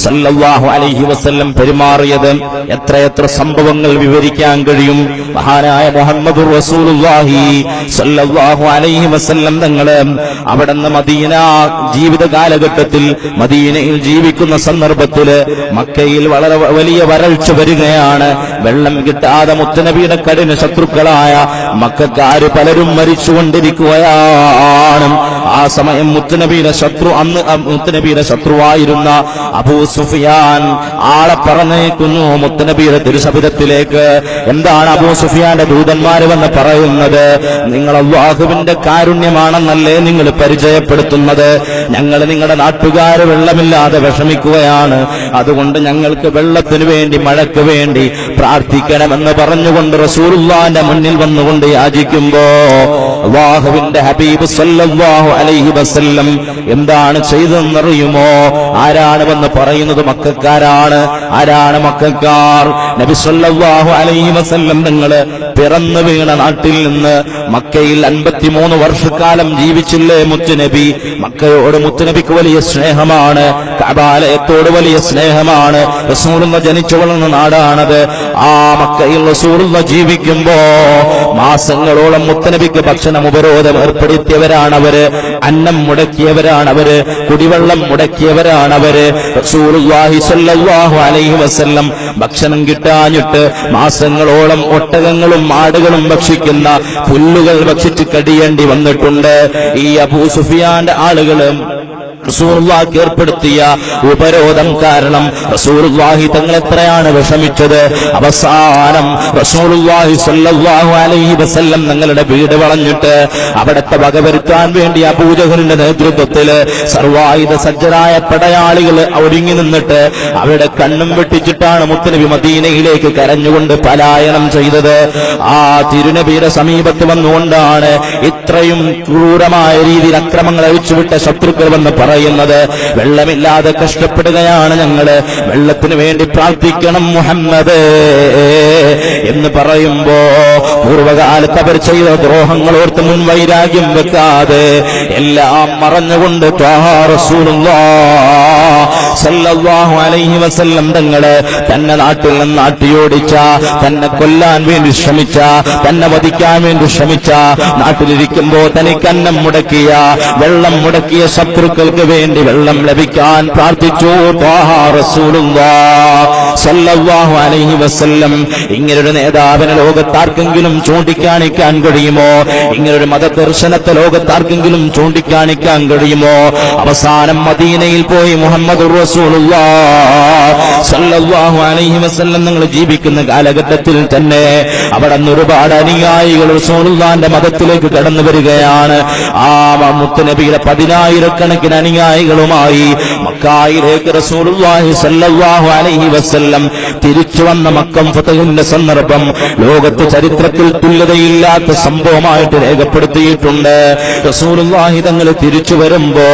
സല്ലല്ലാഹു അലൈഹി വസല്ലം പെരുമാറിയത്. എത്രയെത്ര സംഭവങ്ങൾ വിവരിക്കാൻ കഴിയും. മഹാനായ മുഹമ്മദ് റസൂലുള്ളാഹി സല്ലല്ലാഹു അലൈഹി വസല്ലം തങ്ങള് അവിടുന്ന് മദീന ജീവിത കാലഘട്ടത്തിൽ മദീനയിൽ ജീവിക്കുന്ന സന്ദർഭത്തില് മക്കയിൽ വളരെ വലിയ വരൾച്ച വരികയാണ്. വെള്ളം കിട്ടാതെ മുത്തുനബിയുടെ കഠിന ശത്രുക്കളായ മക്കക്കാര് പലരും മരിച്ചുകൊണ്ടിരിക്കുകയാണ്. ആ സമയം മുത്തുനബിയുടെ ശത്രുവായിരുന്ന അബൂ സുഫിയാൻ ആളെ പറഞ്ഞേക്കുന്നു മുത്തുനബിയുടെ തിരുസവിധത്തിലേക്ക്. എന്താണ് അബൂ സുഫിയാന്റെ ദൂതന്മാര് വന്ന് പറയുന്നത്? നിങ്ങൾ അല്ലാഹുവിന്റെ കാരുണ്യമാണെന്നല്ലേ നിങ്ങൾ പരിചയപ്പെടുത്തുന്നത്? ഞങ്ങൾ നിങ്ങളുടെ നാട്ടുകാര് വെള്ളമില്ലാതെ വിഷമിക്കുകയാണ്, അതുകൊണ്ട് ഞങ്ങൾക്ക് വെള്ളത്തിനു വേണ്ടി, മഴയ്ക്ക് വേണ്ടി പ്രാർത്ഥിക്കണമെന്ന് പറഞ്ഞുകൊണ്ട് റസൂലുള്ളാഹിന്റെ മുന്നിൽ വന്നുകൊണ്ട് യാചിക്കുമ്പോ അല്ലാഹുവിന്റെ ഹബീബ് സല്ലല്ലാഹു അലൈഹി വസല്ലം എന്താണ് ചെയ്തതെന്നറിയുമോ? ആരാണ് വന്ന് പറയുന്നത്? മക്കക്കാരാണ്. ആരാണ് മക്കക്കാർ? നബി സല്ലല്ലാഹു അലൈഹി വസല്ലം നിങ്ങള് പിറന്നു വീണ നാട്ടിൽ നിന്ന് മക്കയിൽ 53 വർഷക്കാലം ജീവിച്ചില്ലേ മുത്തുനബി? മക്കയോട് മുത്തുനബിക്ക് വലിയ സ്നേഹമാണ്, കഅബാലയത്തോട് വലിയ സ്നേഹമാണ്. റസൂലുള്ള ജനിച്ചു വളർന്ന നാടാണത്. ആ മക്കയിൽ റസൂലുള്ള ജീവിക്കുമ്പോ മാസങ്ങളോളം മുത്തുനബിക്ക് ഭക്ഷണം ഉപരോധം ഏർപ്പെടുത്തിയവരാണവര്, അന്നം മുടക്കിയവരാണവര്, കുടിവെള്ളം മുടക്കിയവരാണവര്. റസൂലുള്ളാഹി സ്വല്ലല്ലാഹു അലൈഹി വസല്ലം ഭക്ഷണം കിട്ടാഞ്ഞിട്ട് മാസങ്ങളോളം ഒട്ടകങ്ങളും ആടുകളും ഭക്ഷിക്കുന്ന പുല്ലുകൾ ഭക്ഷിച്ച് കഴിയേണ്ടി വന്നിട്ടുണ്ട്. ഈ അബൂ സുഫിയാന്റെ ആളുകളും റസൂലുള്ളാഹിക്ക് ഏർപ്പെടുത്തിയ ഉപരോധം കാരണം റസൂലുള്ളാഹി തങ്ങൾ എത്രയാണ് വിഷമിച്ചത്. അവസാനം റസൂലുള്ളാഹി സ്വല്ലല്ലാഹു അലൈഹി വസല്ലം തങ്ങളുടെ വീട് വളഞ്ഞിട്ട് അവിടത്തെ വകവരുത്താൻ വേണ്ടി അബൂജഹലിന്റെ നേതൃത്വത്തില് സർവായുധ സജ്ജരായ പടയാളികൾ ഒരുങ്ങി നിന്നിട്ട് അവരുടെ കണ്ണും വെട്ടിച്ചിട്ടാണ് മുത്തുനബി മദീനയിലേക്ക് കരഞ്ഞുകൊണ്ട് പലായനം ചെയ്തത്. ആ തിരുനബിയുടെ സമീപത്ത് വന്നുകൊണ്ടാണ് ഇത്രയും ക്രൂരമായ രീതിയിൽ അക്രമങ്ങൾ അഴിച്ചുവിട്ട ശത്രുക്കൾ വന്ന് പറയുന്നത്. വെള്ളമില്ലാതെ കഷ്ടപ്പെടുകയാണ് ഞങ്ങള്, വെള്ളത്തിന് വേണ്ടി പ്രാർത്ഥിക്കണം മുഹമ്മദ് എന്ന് പറയുമ്പോ പൂർവകാലത്ത് അവർ ചെയ്ത ദ്രോഹങ്ങൾ ഓർത്ത് മുൻവൈരാഗ്യം വെക്കാതെ എല്ലാം മറഞ്ഞുകൊണ്ട് ത്വാഹ റസൂലുള്ളാഹ് സല്ലല്ലാഹു അലൈഹി വസല്ലം തങ്ങള് തന്നെ നാട്ടിൽ നിന്ന് നാട്ടിയോടിച്ച, തന്നെ കൊല്ലാൻ വേണ്ടി ശ്രമിച്ച, തന്നെ വധിക്കാൻ വേണ്ടി ശ്രമിച്ച, നാട്ടിലിരിക്കുമ്പോ തനിക്ക് അന്നം മുടക്കിയ, വെള്ളം മുടക്കിയ ശത്രുക്കൾക്ക് വേണ്ടി വെള്ളം ലഭിക്കാൻ പ്രാർത്ഥിച്ചു ത്വാഹ റസൂലുള്ളാഹ് സല്ലല്ലാഹു അലൈഹി വസല്ലം. ഇങ്ങനൊരു നേതാവിനെ ലോകത്താർക്കെങ്കിലും ചൂണ്ടിക്കാണിക്കാൻ കഴിയുമോ? ഇങ്ങനൊരു മതദർശനത്തെ ലോകത്താർക്കെങ്കിലും ചൂണ്ടിക്കാണിക്കാൻ കഴിയുമോ? അവസാനം മദീനയിൽ പോയി മുഹമ്മദ് റസൂലുള്ളാഹ് സല്ലല്ലാഹു അലൈഹി വസല്ലം നിങ്ങൾ ജീവിക്കുന്ന കാലഘട്ടത്തിൽ തന്നെ അവിടെ നിന്ന് ഒരുപാട് അനുയായികൾ റസൂലുള്ളാഹിന്റെ മതത്തിലേക്ക് കടന്നു വരികയാണ്. ആ മുത്തുനബിയുടെ 10,000 അനുയായികളുമായി മക്കായിലേക്ക് റസൂലുള്ളാഹി സല്ലല്ലാഹു അലൈഹി വസല്ലം തിരിച്ചു വന്ന മക്കം ഫതഹിന്റെ സന്ദർഭം ലോകത്ത് ചരിത്രത്തിൽ തുല്യതയില്ലാത്ത സംഭവമായിട്ട് രേഖപ്പെടുത്തിയിട്ടുണ്ട്. റസൂലുള്ളാഹി തങ്ങൾ തിരിച്ചു വരുമ്പോ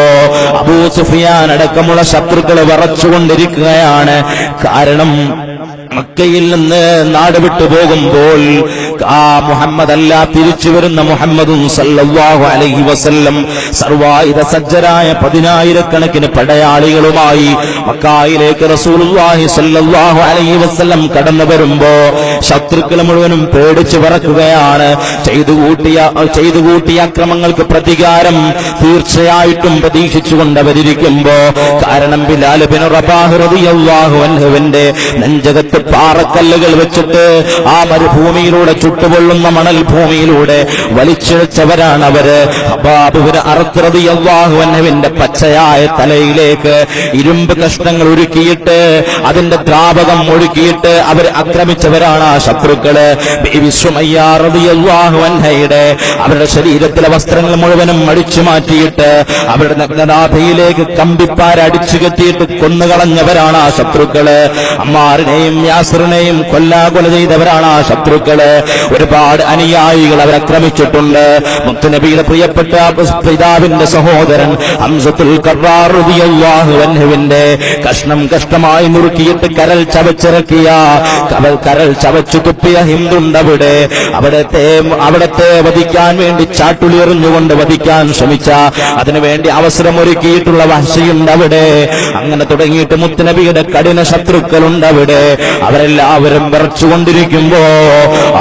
അബൂ സുഫിയാൻ അടക്കമുള്ള ശത്രുക്കളെ വിറച്ചുകൊണ്ടിരിക്കുകയാണ്. കാരണം മക്കയിൽ നിന്ന് നാട് വിട്ടു പോകുമ്പോൾ ആ മുഹമ്മദ് അല്ല, തിരിച്ചു വരുന്ന മുഹമ്മദും സല്ലല്ലാഹു അലൈഹി വസല്ലം സർവായുധ സജ്ജരായ 10,000 പടയാളികളുമായി മക്കായിലേക്ക് റസൂലുള്ളാഹി സല്ലല്ലാഹു അലൈഹി വസല്ലം കടന്നു വരുമ്പോ ശത്രുക്കൾ മുഴുവനും പേടിച്ചു വിറക്കുകയാണ്. ചെയ്തു കൂട്ടിയ അക്രമങ്ങൾക്ക് പ്രതികാരം തീർച്ചയായിട്ടും പ്രതീക്ഷിച്ചുകൊണ്ടവരിയ്ക്കുമ്പോ, കാരണം ബിലാൽ ബിൻ റബാഹ് റളിയല്ലാഹു അൻഹുവിന്റെ നെഞ്ചകത്ത് പാറക്കല്ലുകൾ വെച്ചിട്ട് ആ മരുഭൂമിയിലൂടെ, ചുട്ടുപൊള്ളുന്ന മണൽ ഭൂമിയിലൂടെ വലിച്ചിഴച്ചവരാണ് അവര്. ഹബ്ബാബ് ബിൻ അർത്ത് റളിയല്ലാഹു അൻഹുവിന്റെ പച്ചയായ തലയിലേക്ക് ഇരുമ്പ് കഷ്ണങ്ങൾ ഉരുക്കിയിട്ട് അതിന്റെ ദ്രാവകം ഒഴുക്കിയിട്ട് അവർ ആക്രമിച്ചവരാണ് ആ ശത്രുക്കള്. ബീവി സുമയ്യ റളിയല്ലാഹു അൻഹയുടെ അവരുടെ ശരീരത്തിലെ വസ്ത്രങ്ങൾ മുഴുവനും അടിച്ചു മാറ്റിയിട്ട് അവരുടെ നഗ്നനാഭയിലേക്ക് കമ്പിപ്പാരടിച്ചു കെട്ടിയിട്ട് കൊന്നുകളഞ്ഞവരാണ് ആ ശത്രുക്കള്. അമ്മാറിനെയും യാസിറിനെയും കൊല്ലാകൊല ചെയ്തവരാണ് ആ ശത്രുക്കള്. ഒരുപാട് അനുയായികൾ അവരക്രമിച്ചിട്ടുണ്ട്. മുത്തുനബിയുടെ പ്രിയപ്പെട്ട പിതാവിന്റെ സഹോദരൻ ഹംസത്തുൽ ഖറാർ റളിയല്ലാഹു അൻഹുവിന്റെ കഷ്ണം കഷ്ണമായി മുറുക്കിയിട്ട് കരൽ ചവച്ചിറക്കിയ, കരൽ ചവച്ചു തുപ്പിയ ഹിന്ദുണ്ടവിടെ. അവിടത്തെ വധിക്കാൻ വേണ്ടി ചാട്ടുളി എറിഞ്ഞുകൊണ്ട് വധിക്കാൻ ശ്രമിച്ച, അതിനുവേണ്ടി അവസരമൊരുക്കിയിട്ടുള്ള വഹ്ശിയുണ്ടവിടെ. അങ്ങനെ തുടങ്ങിയിട്ട് മുത്തുനബിയുടെ കഠിന ശത്രുക്കളുണ്ടവിടെ. അവരെല്ലാവരും വിറച്ചുകൊണ്ടിരിക്കുമ്പോ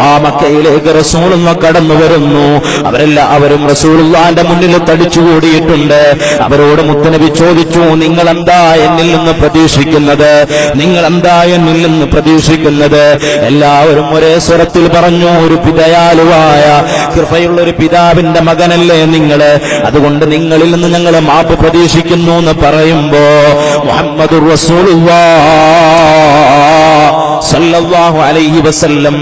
ആ മക്കയിലേക്ക് റസൂലുള്ളാഹി കടന്നു വരുന്നു. അവരെല്ലാവരും റസൂലുള്ളാഹിന്റെ മുന്നിൽ തടിച്ചുകൂടിയിട്ടുണ്ട്. അവരോട് മുത്തുനബി ചോദിച്ചു, നിങ്ങളെന്താ എന്നിൽ നിന്ന് പ്രതീക്ഷിക്കുന്നത്? നിങ്ങളെന്താ എന്നിൽ നിന്ന് പ്രതീക്ഷിക്കുന്നത്? എല്ലാവരും ഒരേ സ്വരത്തിൽ പറഞ്ഞു, ഒരു ദയാലുവായ കൃപയുള്ള ഒരു പിതാവിന്റെ മകനല്ലേ നിങ്ങള്, അതുകൊണ്ട് നിങ്ങളിൽ നിന്ന് ഞങ്ങൾ മാപ്പ് പ്രതീക്ഷിക്കുന്നു എന്ന് പറയുമ്പോ മുഹമ്മദുർ റസൂലുള്ളാഹി സല്ലല്ലാഹു അലൈഹി വസല്ലം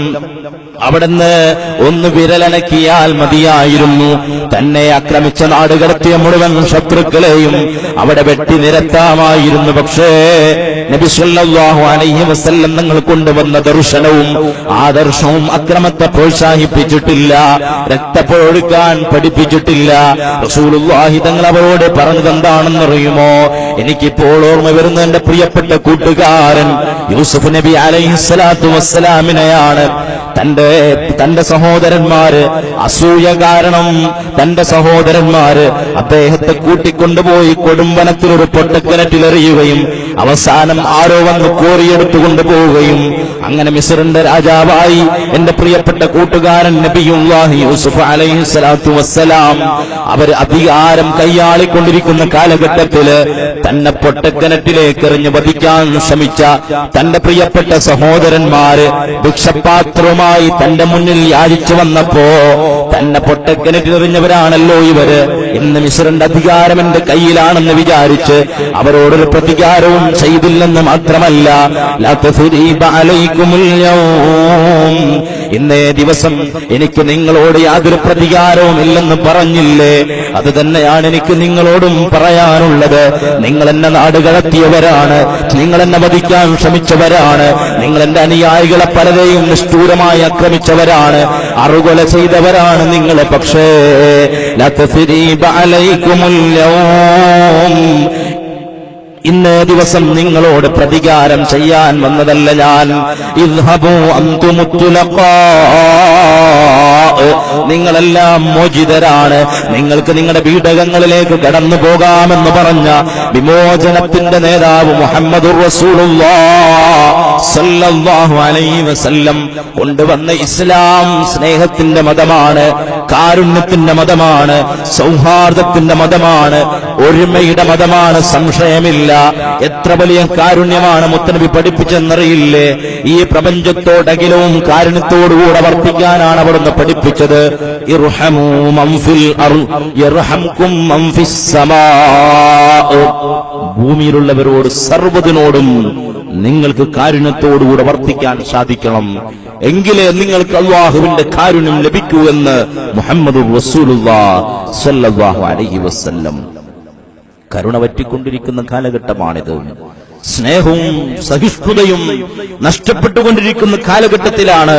അവിടുന്ന് ഒന്ന് വിരലനക്കിയാൽ മതിയായിരുന്നു, തന്നെ ആക്രമിച്ച നാടുകടത്തിയ മുഴുവൻ ശത്രുക്കളെയും അവിടെ വെട്ടി നിരത്താമായിരുന്നു. പക്ഷേ നബി സല്ലല്ലാഹു അലൈഹി വസല്ലം തങ്ങൾ കൊണ്ടുവന്ന ദർശനവും ആദർശവും അക്രമത്തെ പ്രോത്സാഹിപ്പിച്ചിട്ടില്ല, രക്തപ്പൊഴുക്കാൻ പഠിപ്പിച്ചിട്ടില്ല. റസൂലുള്ളാഹി തങ്ങൾ അവരോട് പറഞ്ഞതെന്താണെന്നറിയുമോ? എനിക്കിപ്പോൾ ഓർമ്മ വരുന്ന എന്റെ പ്രിയപ്പെട്ട കൂട്ടുകാരൻ യൂസുഫ് നബി അലൈഹിസ്സലാത്തു വസ്സലാമിനെയാണ്. തന്റെ സഹോദരന്മാര് അസൂയ കാരണം തന്റെ സഹോദരന്മാര് അദ്ദേഹത്തെ കൂട്ടിക്കൊണ്ടുപോയി കൊടുമ്പനത്തിൽ ഒരു പൊട്ടക്കിണറ്റിലെറിയുകയും അവസാനം ആരോ വന്ന് കോറിയെടുത്തു കൊണ്ടുപോവുകയും അങ്ങനെ മിസ്റിന്റെ രാജാവായി എന്റെ പ്രിയപ്പെട്ട കൂട്ടുകാരൻ നബിയുല്ലാഹി യൂസുഫ് അലൈഹിസ്സലാത്തു വസ്സലാം അവർ അധികാരം കൈയാളിക്കൊണ്ടിരിക്കുന്ന കാലഘട്ടത്തില് തന്നെ പൊട്ടക്കിണറ്റിലേക്ക് എറിഞ്ഞ് വധിക്കാൻ ശ്രമിച്ച തന്റെ പ്രിയപ്പെട്ട സഹോദരന്മാര് ഭിക്ഷപാത്രവുമായി തന്റെ മുന്നിൽ യാചിച്ചു വന്നപ്പോ തന്നെ പൊട്ടക്കിണറ്റിലെറിഞ്ഞവരാണല്ലോ ഇവര്, ഇന്ന് മിസ്റിന്റെ അധികാരം എന്റെ കയ്യിലാണെന്ന് വിചാരിച്ച് അവരോടൊരു പ്രതികാരവും ചെയ്തില്ലെന്ന് മാത്രമല്ല, ലാ തസ്രീബ അലൈക്കുമുൽ യൗം, ഇന്നേ ദിവസം എനിക്ക് നിങ്ങളോട് യാതൊരു പ്രതികാരവും ഇല്ലെന്ന് പറഞ്ഞില്ലേ? അത് തന്നെയാണ് എനിക്ക് നിങ്ങളോടും പറയാനുള്ളത്. നിങ്ങൾ എന്നെ നാട് കടത്തിയവരാണ്, നിങ്ങൾ എന്നെ വധിക്കാൻ ശ്രമിച്ചവരാണ്, നിങ്ങൾ എന്റെ അനുയായികളെ പലരെയും നിഷ്ഠൂരമായി ആക്രമിച്ചവരാണ്, അറുകൊല ചെയ്തവരാണ് നിങ്ങൾ. പക്ഷേ ലാ തസ്രീബ അലൈക്കുമുൽ യൗം, ഇന്നേ ദിവസം നിങ്ങളോട് പ്രതികാരം ചെയ്യാൻ വന്നതല്ല ഞാൻ. ഇദ്ഹബൂ അൻതുമുത്തുലഖാ, നിങ്ങളെല്ലാം മോചിതരാണ്, നിങ്ങൾക്ക് നിങ്ങളുടെ പീഡകങ്ങളിലേക്ക് കടന്നു പോകാമെന്ന് പറഞ്ഞ വിമോചനത്തിന്റെ നേതാവ് മുഹമ്മദുർ റസൂലുള്ളാഹ് സല്ലല്ലാഹു അലൈഹി വസല്ലം കൊണ്ടുവന്ന ഇസ്ലാം സ്നേഹത്തിന്റെ മതമാണ്, കാരുണ്യത്തിന്റെ മതമാണ്, സൗഹാർദ്ദത്തിന്റെ മതമാണ്, ഒരുമയുടെ മതമാണ്. സംശയമില്ല. എത്ര വലിയ കാരുണ്യമാണ് മുത്തനബി പഠിപ്പിച്ചെന്നറിയില്ലേ? ഈ പ്രപഞ്ചത്തോടകിലവും കാരുണ്യത്തോടുകൂടെ വർത്തിക്കാനാണ് അവിടുന്ന് പഠിപ്പിച്ചത്. ഇർഹമൂ മൻ ഫിൽ അർദ് യർഹംകും മൻ ഫിസ് സമാ, ഭൂമിയിലുള്ളവരോട് സർവ്വതിനോടും നിങ്ങൾക്ക് കാരുണ്യത്തോടുകൂടെ വർത്തിക്കാൻ സാധിക്കണം, എങ്കിലേ നിങ്ങൾക്ക് അല്ലാഹുവിന്റെ കാരുണ്യം ലഭിക്കൂ എന്ന് മുഹമ്മദുർ റസൂലുള്ളാഹി സ്വല്ലല്ലാഹു അലൈഹി വസല്ലം. കരുണ പറ്റിക്കൊണ്ടിരിക്കുന്ന കാലഘട്ടമാണിത്. സ്നേഹവും സഹിഷ്ണുതയും നഷ്ടപ്പെട്ടുകൊണ്ടിരിക്കുന്ന കാലഘട്ടത്തിലാണ്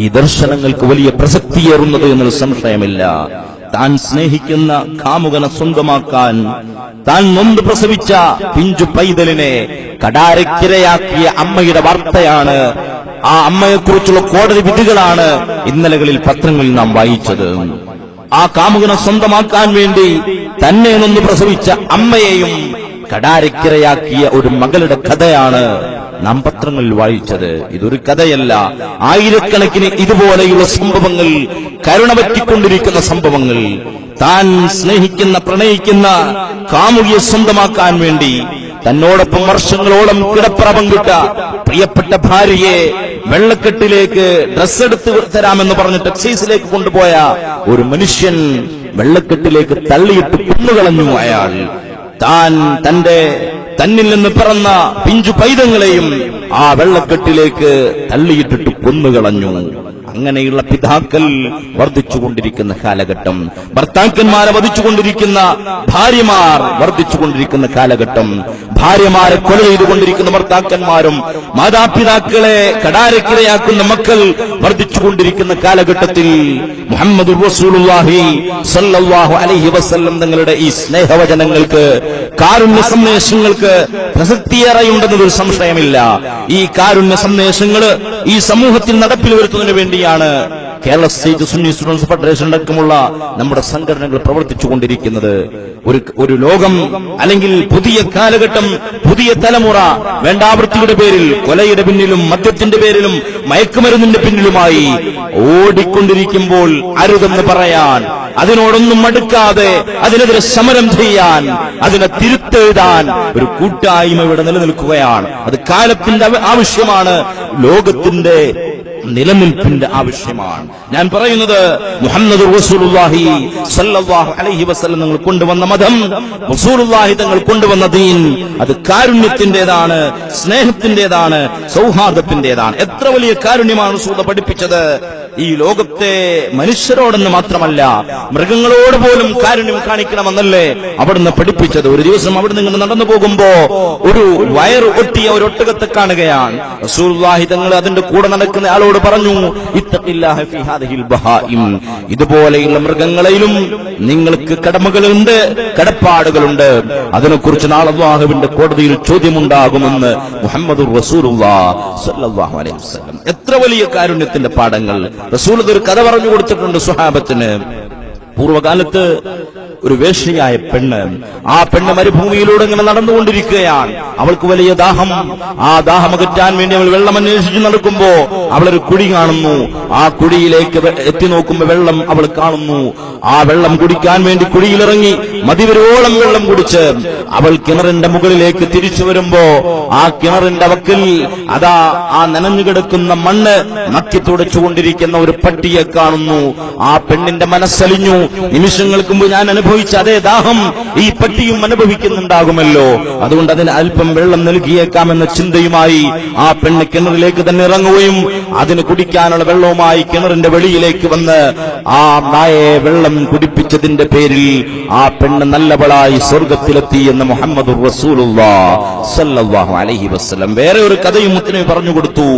ഈ ദർശനങ്ങൾക്ക് വലിയ പ്രസക്തിയേറുന്നത് എന്നൊരു സംശയമില്ല. താൻ സ്നേഹിക്കുന്ന കാമുകനെ സ്വന്തമാക്കാൻ, താൻ നൊന്ത് പ്രസവിച്ച പിഞ്ചു പൈതലിനെ കടാരക്കിരയാക്കിയ അമ്മയുടെ വാർത്തയാണ്, ആ അമ്മയെക്കുറിച്ചുള്ള കോടതി വിധികളാണ് ഇന്നലകളിൽ പത്രങ്ങളിൽ നാം വായിച്ചത്. ആ കാമുകനെ സ്വന്തമാക്കാൻ വേണ്ടി തന്നെ നൊന്ത് പ്രസവിച്ച അമ്മയെയും കടാരക്കിരയാക്കിയ ഒരു മകളുടെ കഥയാണ് നാം പത്രങ്ങളിൽ വായിച്ചത്. ഇതൊരു കഥയല്ല, ആയിരക്കണക്കിന് ഇതുപോലെയുള്ള സംഭവങ്ങൾ, കരുണ പറ്റിക്കൊണ്ടിരിക്കുന്ന സംഭവങ്ങൾ. താൻ സ്നേഹിക്കുന്ന, പ്രണയിക്കുന്ന കാമുകിയെ സ്വന്തമാക്കാൻ വേണ്ടി തന്നോടൊപ്പം വർഷങ്ങളോളം കിടപ്പറ പങ്കിട്ട പ്രിയപ്പെട്ട ഭാര്യയെ വെള്ളക്കെട്ടിലേക്ക് ഡ്രസ് എടുത്ത് തരാമെന്ന് പറഞ്ഞ് ടെക്സീസിലേക്ക് കൊണ്ടുപോയ ഒരു മനുഷ്യൻ വെള്ളക്കെട്ടിലേക്ക് തള്ളിയിട്ട് കൊന്നുകളഞ്ഞു. അയാൾ തന്നിൽ നിന്ന് പിറന്ന പിഞ്ചു പൈതങ്ങളെയും ആ വെള്ളക്കെട്ടിലേക്ക് തള്ളിയിട്ടിട്ട് കൊന്നുകളഞ്ഞു. അങ്ങനെയുള്ള പിതാക്കൾ വർദ്ധിച്ചുകൊണ്ടിരിക്കുന്ന കാലഘട്ടം, ഭർത്താക്കന്മാരെ വധിച്ചുകൊണ്ടിരിക്കുന്ന ഭാര്യമാർ വർദ്ധിച്ചുകൊണ്ടിരിക്കുന്ന കാലഘട്ടം, ഭാര്യമാരെ കൊല ചെയ്തുകൊണ്ടിരിക്കുന്ന ഭർത്താക്കന്മാരും മാതാപിതാക്കളെ കടാരക്കിരയാക്കുന്ന മക്കൾ വർദ്ധിച്ചുകൊണ്ടിരിക്കുന്ന കാലഘട്ടത്തിൽ മുഹമ്മദുർ റസൂലുള്ളാഹി സ്വല്ലല്ലാഹു അലൈഹി വസല്ലം തങ്ങളുടെ ഈ സ്നേഹവചനങ്ങൾക്ക്, കാരുണ്യ സന്ദേശങ്ങൾക്ക് പ്രസക്തിയേറെയുണ്ടെന്നതൊരു സംശയമില്ല. ഈ കാരുണ്യ സന്ദേശങ്ങൾ ഈ സമൂഹത്തിൽ നടപ്പിൽ വരുത്തുന്നതിന് വേണ്ടിയാണ് Kerala state Sunni students federation അടക്കമുള്ള നമ്മുടെ സംഘടനകൾ പ്രവർത്തിച്ചുകൊണ്ടിരിക്കുന്നത്. ഒരു ലോകം, അല്ലെങ്കിൽ പുതിയ കാലഘട്ടം, പുതിയ തലമുറ വേണ്ടാവൃത്തിയുടെ പേരിൽ, കൊലയുടെ പിന്നിലും മദ്യത്തിന്റെ പേരിലും മയക്കുമരുന്നിന്റെ പിന്നിലുമായി ഓടിക്കൊണ്ടിരിക്കുമ്പോൾ അരുതെന്ന് പറയാൻ, അതിനോടൊന്നും മടുക്കാതെ അതിനെതിരെ സമരം ചെയ്യാൻ, അതിനെ തിരുത്തെഴുതാൻ ഒരു കൂട്ടായ്മ ഇവിടെ നിലനിൽക്കുകയാണ്. അത് കാലത്തിന്റെ ആവശ്യമാണ്, ലോകത്തിന്റെ നിലനിൽപ്പിന്റെ ആവശ്യമാണ്. ഞാൻ പറയുന്നത് മുഹമ്മദ് റസൂലുള്ളാഹി സ്വല്ലല്ലാഹു അലൈഹി വസല്ലം തങ്ങൾ കൊണ്ടുവന്ന മതം, റസൂലുള്ളാഹി തങ്ങൾ കൊണ്ടുവന്ന ദീൻ, അത് കാരുണ്യത്തിന്റേതാണ്, സ്നേഹത്തിന്റേതാണ്, സൗഹാർദ്ദത്തിന്റേതാണ്. എത്ര വലിയ കാരുണ്യമാണ് റസൂൽ പഠിപ്പിച്ചത്. ഈ ലോകത്തെ മനുഷ്യരോടെന്ന് മാത്രമല്ല, മൃഗങ്ങളോട് പോലും കാരുണ്യം കാണിക്കണമെന്നല്ലേ അവിടുന്ന് പഠിപ്പിച്ചത്. ഒരു ദിവസം അവിടുന്ന് ഇങ്ങനെ നടന്നു പോകുമ്പോ ഒരു വയറ് ഒട്ടിയ ഒരു ഒട്ടകത്തെ കാണുകയാണ്. റസൂലുള്ളാഹി തങ്ങൾ അതിന്റെ കൂടെ നടക്കുന്ന ആളോട് പറഞ്ഞു, ഇത്തഖില്ലാഹ ഫീ ഹാദിഹിൽ ബഹായിം, ഇതുപോലെയുള്ള മൃഗങ്ങളിലും നിങ്ങൾക്ക് കടമകളുണ്ട്, കടപ്പാടുകളുണ്ട്. അതിനെക്കുറിച്ച് നാളെ അല്ലാഹുവിന്റെ കോടതിയിൽ ചോദ്യമുണ്ടാകുമെന്ന് മുഹമ്മദുർ റസൂലുള്ളാഹി സ്വല്ലല്ലാഹു അലൈഹി വസല്ലം. എത്ര വലിയ കാരുണ്യത്തിന്റെ പാഠങ്ങൾ റസൂൽ ഒരു കഥ പറഞ്ഞു കൊടുത്തിട്ടുണ്ട് സ്വഹാബത്തിന്. പൂർവ്വകാലത്ത് ഒരു വേശ്യയായ പെണ്ണ്, ആ പെണ്ണ് മരുഭൂമിയിലൂടെ ഇങ്ങനെ നടന്നുകൊണ്ടിരിക്കുകയാണ്. അവൾക്ക് വലിയ ദാഹം. ആ ദാഹം അകറ്റാൻ വേണ്ടി അവൾ വെള്ളം അന്വേഷിച്ച് നടക്കുമ്പോ അവളൊരു കുഴി കാണുന്നു. ആ കുഴിയിലേക്ക് എത്തി നോക്കുമ്പോ വെള്ളം അവൾ കാണുന്നു. ആ വെള്ളം കുടിക്കാൻ വേണ്ടി കുഴിയിലിറങ്ങി മതിവരോളം വെള്ളം കുടിച്ച് അവൾ കിണറിന്റെ മുകളിലേക്ക് തിരിച്ചു വരുമ്പോ ആ കിണറിന്റെ വക്കിൽ അതാ ആ നനഞ്ഞു കിടക്കുന്ന മണ്ണ് നക്കി തുടച്ചുകൊണ്ടിരിക്കുന്ന ഒരു പട്ടിയെ കാണുന്നു. ആ പെണ്ണിന്റെ മനസ്സലിഞ്ഞു. നിമിഷങ്ങൾക്ക് മുമ്പ് ഞാൻ അനുഭവിച്ച അതേ ദാഹം ഈ പട്ടിയും അനുഭവിക്കുന്നുണ്ടാകുമല്ലോ, അതുകൊണ്ട് അതിന് അല്പം വെള്ളം നൽകിയേക്കാമെന്ന ചിന്തയുമായി ആ പെണ്ണ് കിണറിലേക്ക് തന്നെ ഇറങ്ങുകയും അതിന് കുടിക്കാനുള്ള വെള്ളവുമായി കിണറിന്റെ വെളിയിലേക്ക് വന്ന് ആ നായയെ വെള്ളം കുടിപ്പിച്ചതിന്റെ പേരിൽ ആ പെണ്ണ് നല്ലവളായി സ്വർഗത്തിലെത്തി എന്ന് മുഹമ്മദുർ റസൂലുള്ളാഹി സ്വല്ലല്ലാഹു അലൈഹി വസല്ലം. വേറെ ഒരു കഥയും മുത്തനബി പറഞ്ഞു കൊടുത്തു.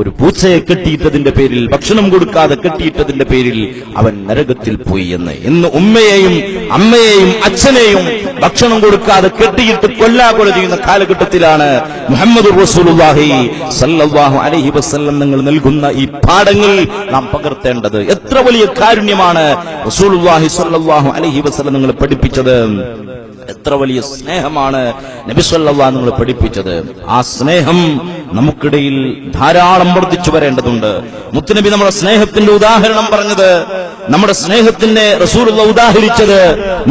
ഒരു പൂച്ചയെ കെട്ടിയിട്ടതിന്റെ പേരിൽ, ഭക്ഷണം കൊടുക്കാതെ കെട്ടിയിട്ടതിന്റെ പേരിൽ അവൻ നരകത്തിൽ പോയി എന്ന്. ഇന്ന് ഉമ്മയെയും അമ്മയെയും അച്ഛനെയും ഭക്ഷണം കൊടുക്കാതെ കെട്ടിയിട്ട് കൊല്ലാകൊല ചെയ്യുന്ന കാലഘട്ടത്തിലാണ് മുഹമ്മദ് റസൂലുള്ളാഹി സ്വല്ലല്ലാഹു അലൈഹി വസല്ലം നിങ്ങൾ നൽകുന്ന ഈ പാഠങ്ങൾ നാം പകർത്തേണ്ടത്. എത്ര വലിയ കാരുണ്യമാണ് റസൂലുള്ളാഹി സ്വല്ലല്ലാഹു അലൈഹി വസല്ലം നിങ്ങൾ പഠിപ്പിച്ചത്. എത്ര വലിയ സ്നേഹമാണ് നബി സല്ലല്ലാഹു നിങ്ങൾ പഠിപ്പിച്ചത്. ആ സ്നേഹം നമുക്കിടയിൽ ധാരാളം വർദ്ധിച്ചു വരേണ്ടതുണ്ട്. മുത്തുനബി നമ്മുടെ സ്നേഹത്തിന്റെ ഉദാഹരണം പറഞ്ഞത്, നമ്മുടെ സ്നേഹത്തിന്റെ റസൂലുള്ളാഹി ഉദാഹരിച്ചത്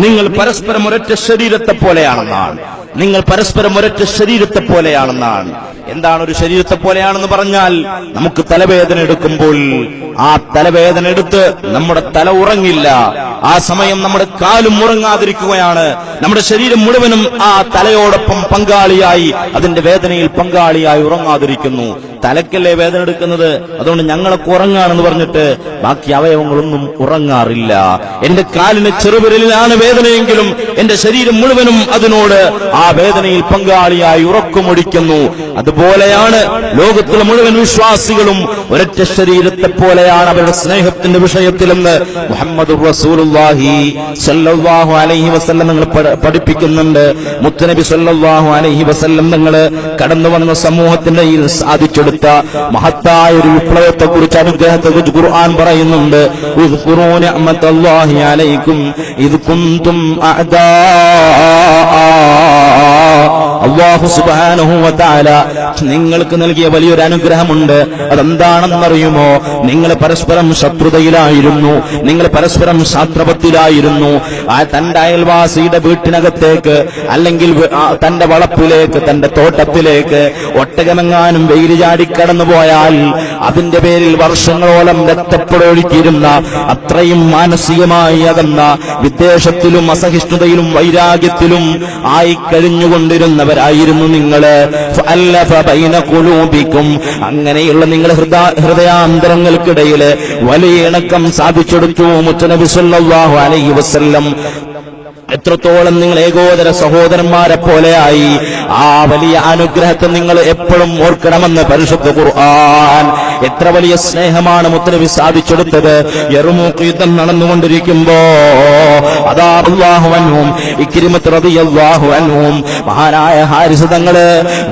നിങ്ങൾ പരസ്പരം ഒരൊറ്റ ശരീരത്തെ പോലെയാണെന്നാണ്. നിങ്ങൾ പരസ്പരം ഒരൊറ്റ ശരീരത്തെ പോലെയാണെന്നാണ്. എന്താണ് ഒരു ശരീരത്തെ പോലെയാണെന്ന് പറഞ്ഞാൽ, നമുക്ക് തലവേദന എടുക്കുമ്പോൾ ആ തലവേദന എടുത്ത് നമ്മുടെ തല ഉറങ്ങില്ല, ആ സമയം നമ്മുടെ കാലും ഉറങ്ങാതിരിക്കുകയാണ്. നമ്മുടെ ശരീരം മുഴുവനും ആ തലയോടൊപ്പം പങ്കാളിയായി, അതിന്റെ വേദനയിൽ പങ്കാളിയായി ഉറങ്ങാതിരിക്കുന്നു. തലക്കല്ലേ വേദന എടുക്കുന്നത്, അതുകൊണ്ട് ഞങ്ങളൊക്കെ ഉറങ്ങാണെന്ന് പറഞ്ഞിട്ട് ബാക്കി അവയവങ്ങളൊന്നും ഉറങ്ങാറില്ല. എന്റെ കാലിന് ചെറുവിരലിലാണ് വേദനയെങ്കിലും എന്റെ ശരീരം മുഴുവനും അതിനോട് ആ വേദനയിൽ പങ്കാളിയായി ഉറക്കമൊടിക്കുന്നു. അതുപോലെയാണ് ലോകത്തിലെ മുഴുവൻ വിശ്വാസികളും ഒരൊറ്റ ശരീരത്തെ പോലെയാണ് അവരുടെ സ്നേഹത്തിന്റെ വിഷയത്തിലെന്ന് മുഹമ്മദുർ റസൂലുള്ളാഹി സ്വല്ലല്ലാഹു അലൈഹി വസല്ലം നിങ്ങൾ പഠിപ്പിക്കുന്നുണ്ട്. മുത്തുനബി സ്വല്ലല്ലാഹു അലൈഹി വസല്ലം നിങ്ങൾ കടന്നു വന്ന സമൂഹത്തിന്റെ ഈ സാധിച്ചെടുത്ത മഹത്തായ ഒരു വിപ്ലവത്തെക്കുറിച്ച്, അനുഗ്രഹത്തെക്കുറിച്ച് ഖുർആൻ പറയുന്നുണ്ട്. ഉദ്കുറൂ നിഅമത്തല്ലാഹി അലൈക്കും ഇദ് കുൻതും അഅദാ. അല്ലാഹു സുബ്ഹാനഹു വ തആല നിങ്ങൾക്ക് നൽകിയ വലിയൊരു അനുഗ്രഹമുണ്ട്. അതെന്താണെന്നറിയുമോ? നിങ്ങൾ പരസ്പരം ശത്രുതയിലായിരുന്നു, നിങ്ങൾ പരസ്പരം ശാസ്ത്രപത്തിലായിരുന്നു. ആ തന്റെ അയൽവാസിയുടെ വീട്ടിനകത്തേക്ക് അല്ലെങ്കിൽ തന്റെ വളപ്പിലേക്ക്, തന്റെ തോട്ടത്തിലേക്ക് ഒട്ടകമെങ്ങാനും വെയിൽ ചാടിക്കടന്നു പോയാൽ അതിന്റെ പേരിൽ വർഷങ്ങളോളം രക്തപ്പൊടൊഴുക്കിയിരുന്ന, അത്രയും മാനസികമായി അകന്ന, വിദ്വേഷത്തിലും അസഹിഷ്ണുതയിലും വൈരാഗ്യത്തിലും ആയി കഴിഞ്ഞുകൊണ്ടിരുന്നവരായിരുന്നു നിങ്ങള്. ഫഅല്ലഫ ബൈന ഖുലൂബിക്കും, അങ്ങനെയുള്ള നിങ്ങളുടെ ഹൃദയാന്തരങ്ങൾക്കിടയിൽ വലിയ ഇണക്കം സാധിച്ചെടുത്തു മുത്തുനബി സല്ലല്ലാഹു അലൈഹി വസല്ലം. എത്രത്തോളം നിങ്ങൾ ഏകോദര സഹോദരന്മാരെ പോലെയായി. ആ വലിയ അനുഗ്രഹത്തെ നിങ്ങൾ എപ്പോഴും ഓർക്കണമെന്ന് പരിശുദ്ധ ഖുർആൻ. എത്ര വലിയ സ്നേഹമാണ് മുത്തുനബി സാധിച്ചെടുത്തത്. യർമൂഖ് യുദ്ധം നടന്നുകൊണ്ടിരിക്കുമ്പോ അതാ അല്ലാഹു അൻഹും ഇക്രിമത്ത് റളിയല്ലാഹു അൻഹും മഹാനായ ഹാരിസ് തങ്ങള്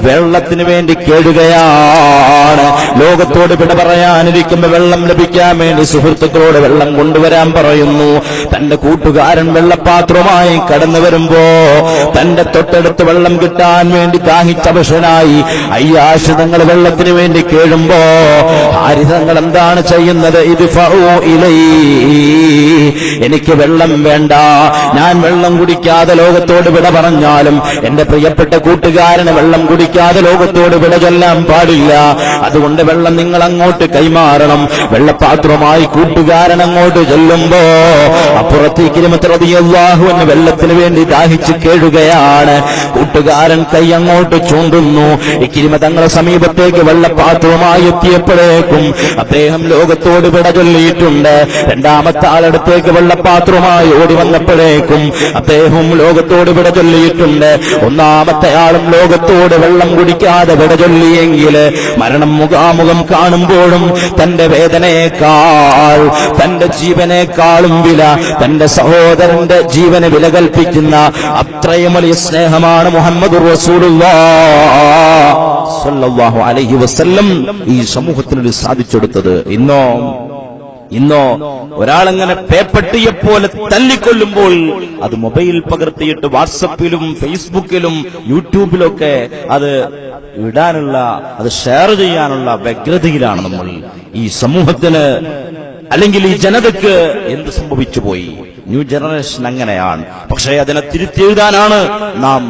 വെള്ളത്തിന് വേണ്ടി കേടുകയാണ്. ലോകത്തോട് വിട പറയാനിരിക്കുമ്പോ വെള്ളം ലഭിക്കാൻ വേണ്ടി സുഹൃത്തുക്കളോട് വെള്ളം കൊണ്ടുവരാൻ പറയുന്നു. തന്റെ കൂട്ടുകാരൻ വെള്ളപ്പാത്രമായി കടന്നു വരുമ്പോ തന്റെ തൊട്ടടുത്ത് വെള്ളം കിട്ടാൻ വേണ്ടി ദാഹിച്ചവശനായി അയ്യാശതങ്ങൾ വെള്ളത്തിന് വേണ്ടി കേഴുമ്പോ ഹാരിതങ്ങൾ എന്താണ് ചെയ്യുന്നത്? എനിക്ക് വെള്ളം വേണ്ട, ഞാൻ വെള്ളം കുടിക്കാതെ ലോകത്തോട് വിട പറഞ്ഞാലും എന്റെ പ്രിയപ്പെട്ട കൂട്ടുകാരന് വെള്ളം കുടിക്കാതെ ലോകത്തോട് വിട ചൊല്ലാൻ പാടില്ല. അതുകൊണ്ട് വെള്ളം നിങ്ങൾ അങ്ങോട്ട് കൈമാറണം. വെള്ളപ്പാത്രമായി കൂട്ടുകാരൻ അങ്ങോട്ട് ചെല്ലുമ്പോ അപ്പുറത്തേക്ക് റളിയല്ലാഹു അൻഹു വെള്ളത്തിന് വേണ്ടി ദാഹിച്ച് കേഴുകയാണ്. കൂട്ടുകാരൻ കൈ അങ്ങോട്ട് ചൂണ്ടുന്നു. ഇക്രിമ തങ്ങളുടെ സമീപത്തേക്ക് വെള്ളപ്പാത്രവുമായി എത്തിയപ്പോഴേക്കും അദ്ദേഹം ലോകത്തോട് വിട ചൊല്ലിയിട്ടുണ്ട്. രണ്ടാമത്തെ ആളടുത്തേക്ക് വെള്ളപ്പാത്രവുമായി ഓടി വന്നപ്പോഴേക്കും അദ്ദേഹവും ലോകത്തോട് വിട ചൊല്ലിയിട്ടുണ്ട്. ഒന്നാമത്തെ ആളും ലോകത്തോട് വെള്ളം കുടിക്കാതെ വിട ചൊല്ലിയെങ്കിൽ മരണം മുഖാമുഖം കാണുമ്പോഴും തന്റെ വേദനയേക്കാൾ, തന്റെ ജീവനേക്കാളും വില തന്റെ സഹോദരന്റെ ജീവന് വില കൽപ്പിക്കുന്ന അത്രയും വലിയ സ്നേഹമാണ് മുഹമ്മദുർ റസൂലുള്ളാഹി സ്വല്ലല്ലാഹു അലൈഹി വസല്ലം ഈ സമൂഹത്തിന് സാധിച്ചെടുത്തത്. ഇന്നോ ഒരാളങ്ങനെ പേപ്പട്ടിയെപ്പോലെ തല്ലിക്കൊല്ലുമ്പോൾ അത് മൊബൈൽ പകർത്തിയിട്ട് വാട്സപ്പിലും ഫേസ്ബുക്കിലും യൂട്യൂബിലൊക്കെ അത് ഇടാനുള്ള, അത് ഷെയർ ചെയ്യാനുള്ള വ്യഗ്രതയിലാണ് നമ്മൾ. ഈ സമൂഹത്തിന് അല്ലെങ്കിൽ ഈ ജനതയ്ക്ക് എന്ത് സംഭവിച്ചു പോയി? ന്യൂ ജനറേഷൻ അങ്ങനെയാണ്. പക്ഷേ അതിനെ തിരുത്തിയെഴുതാനാണ് നാം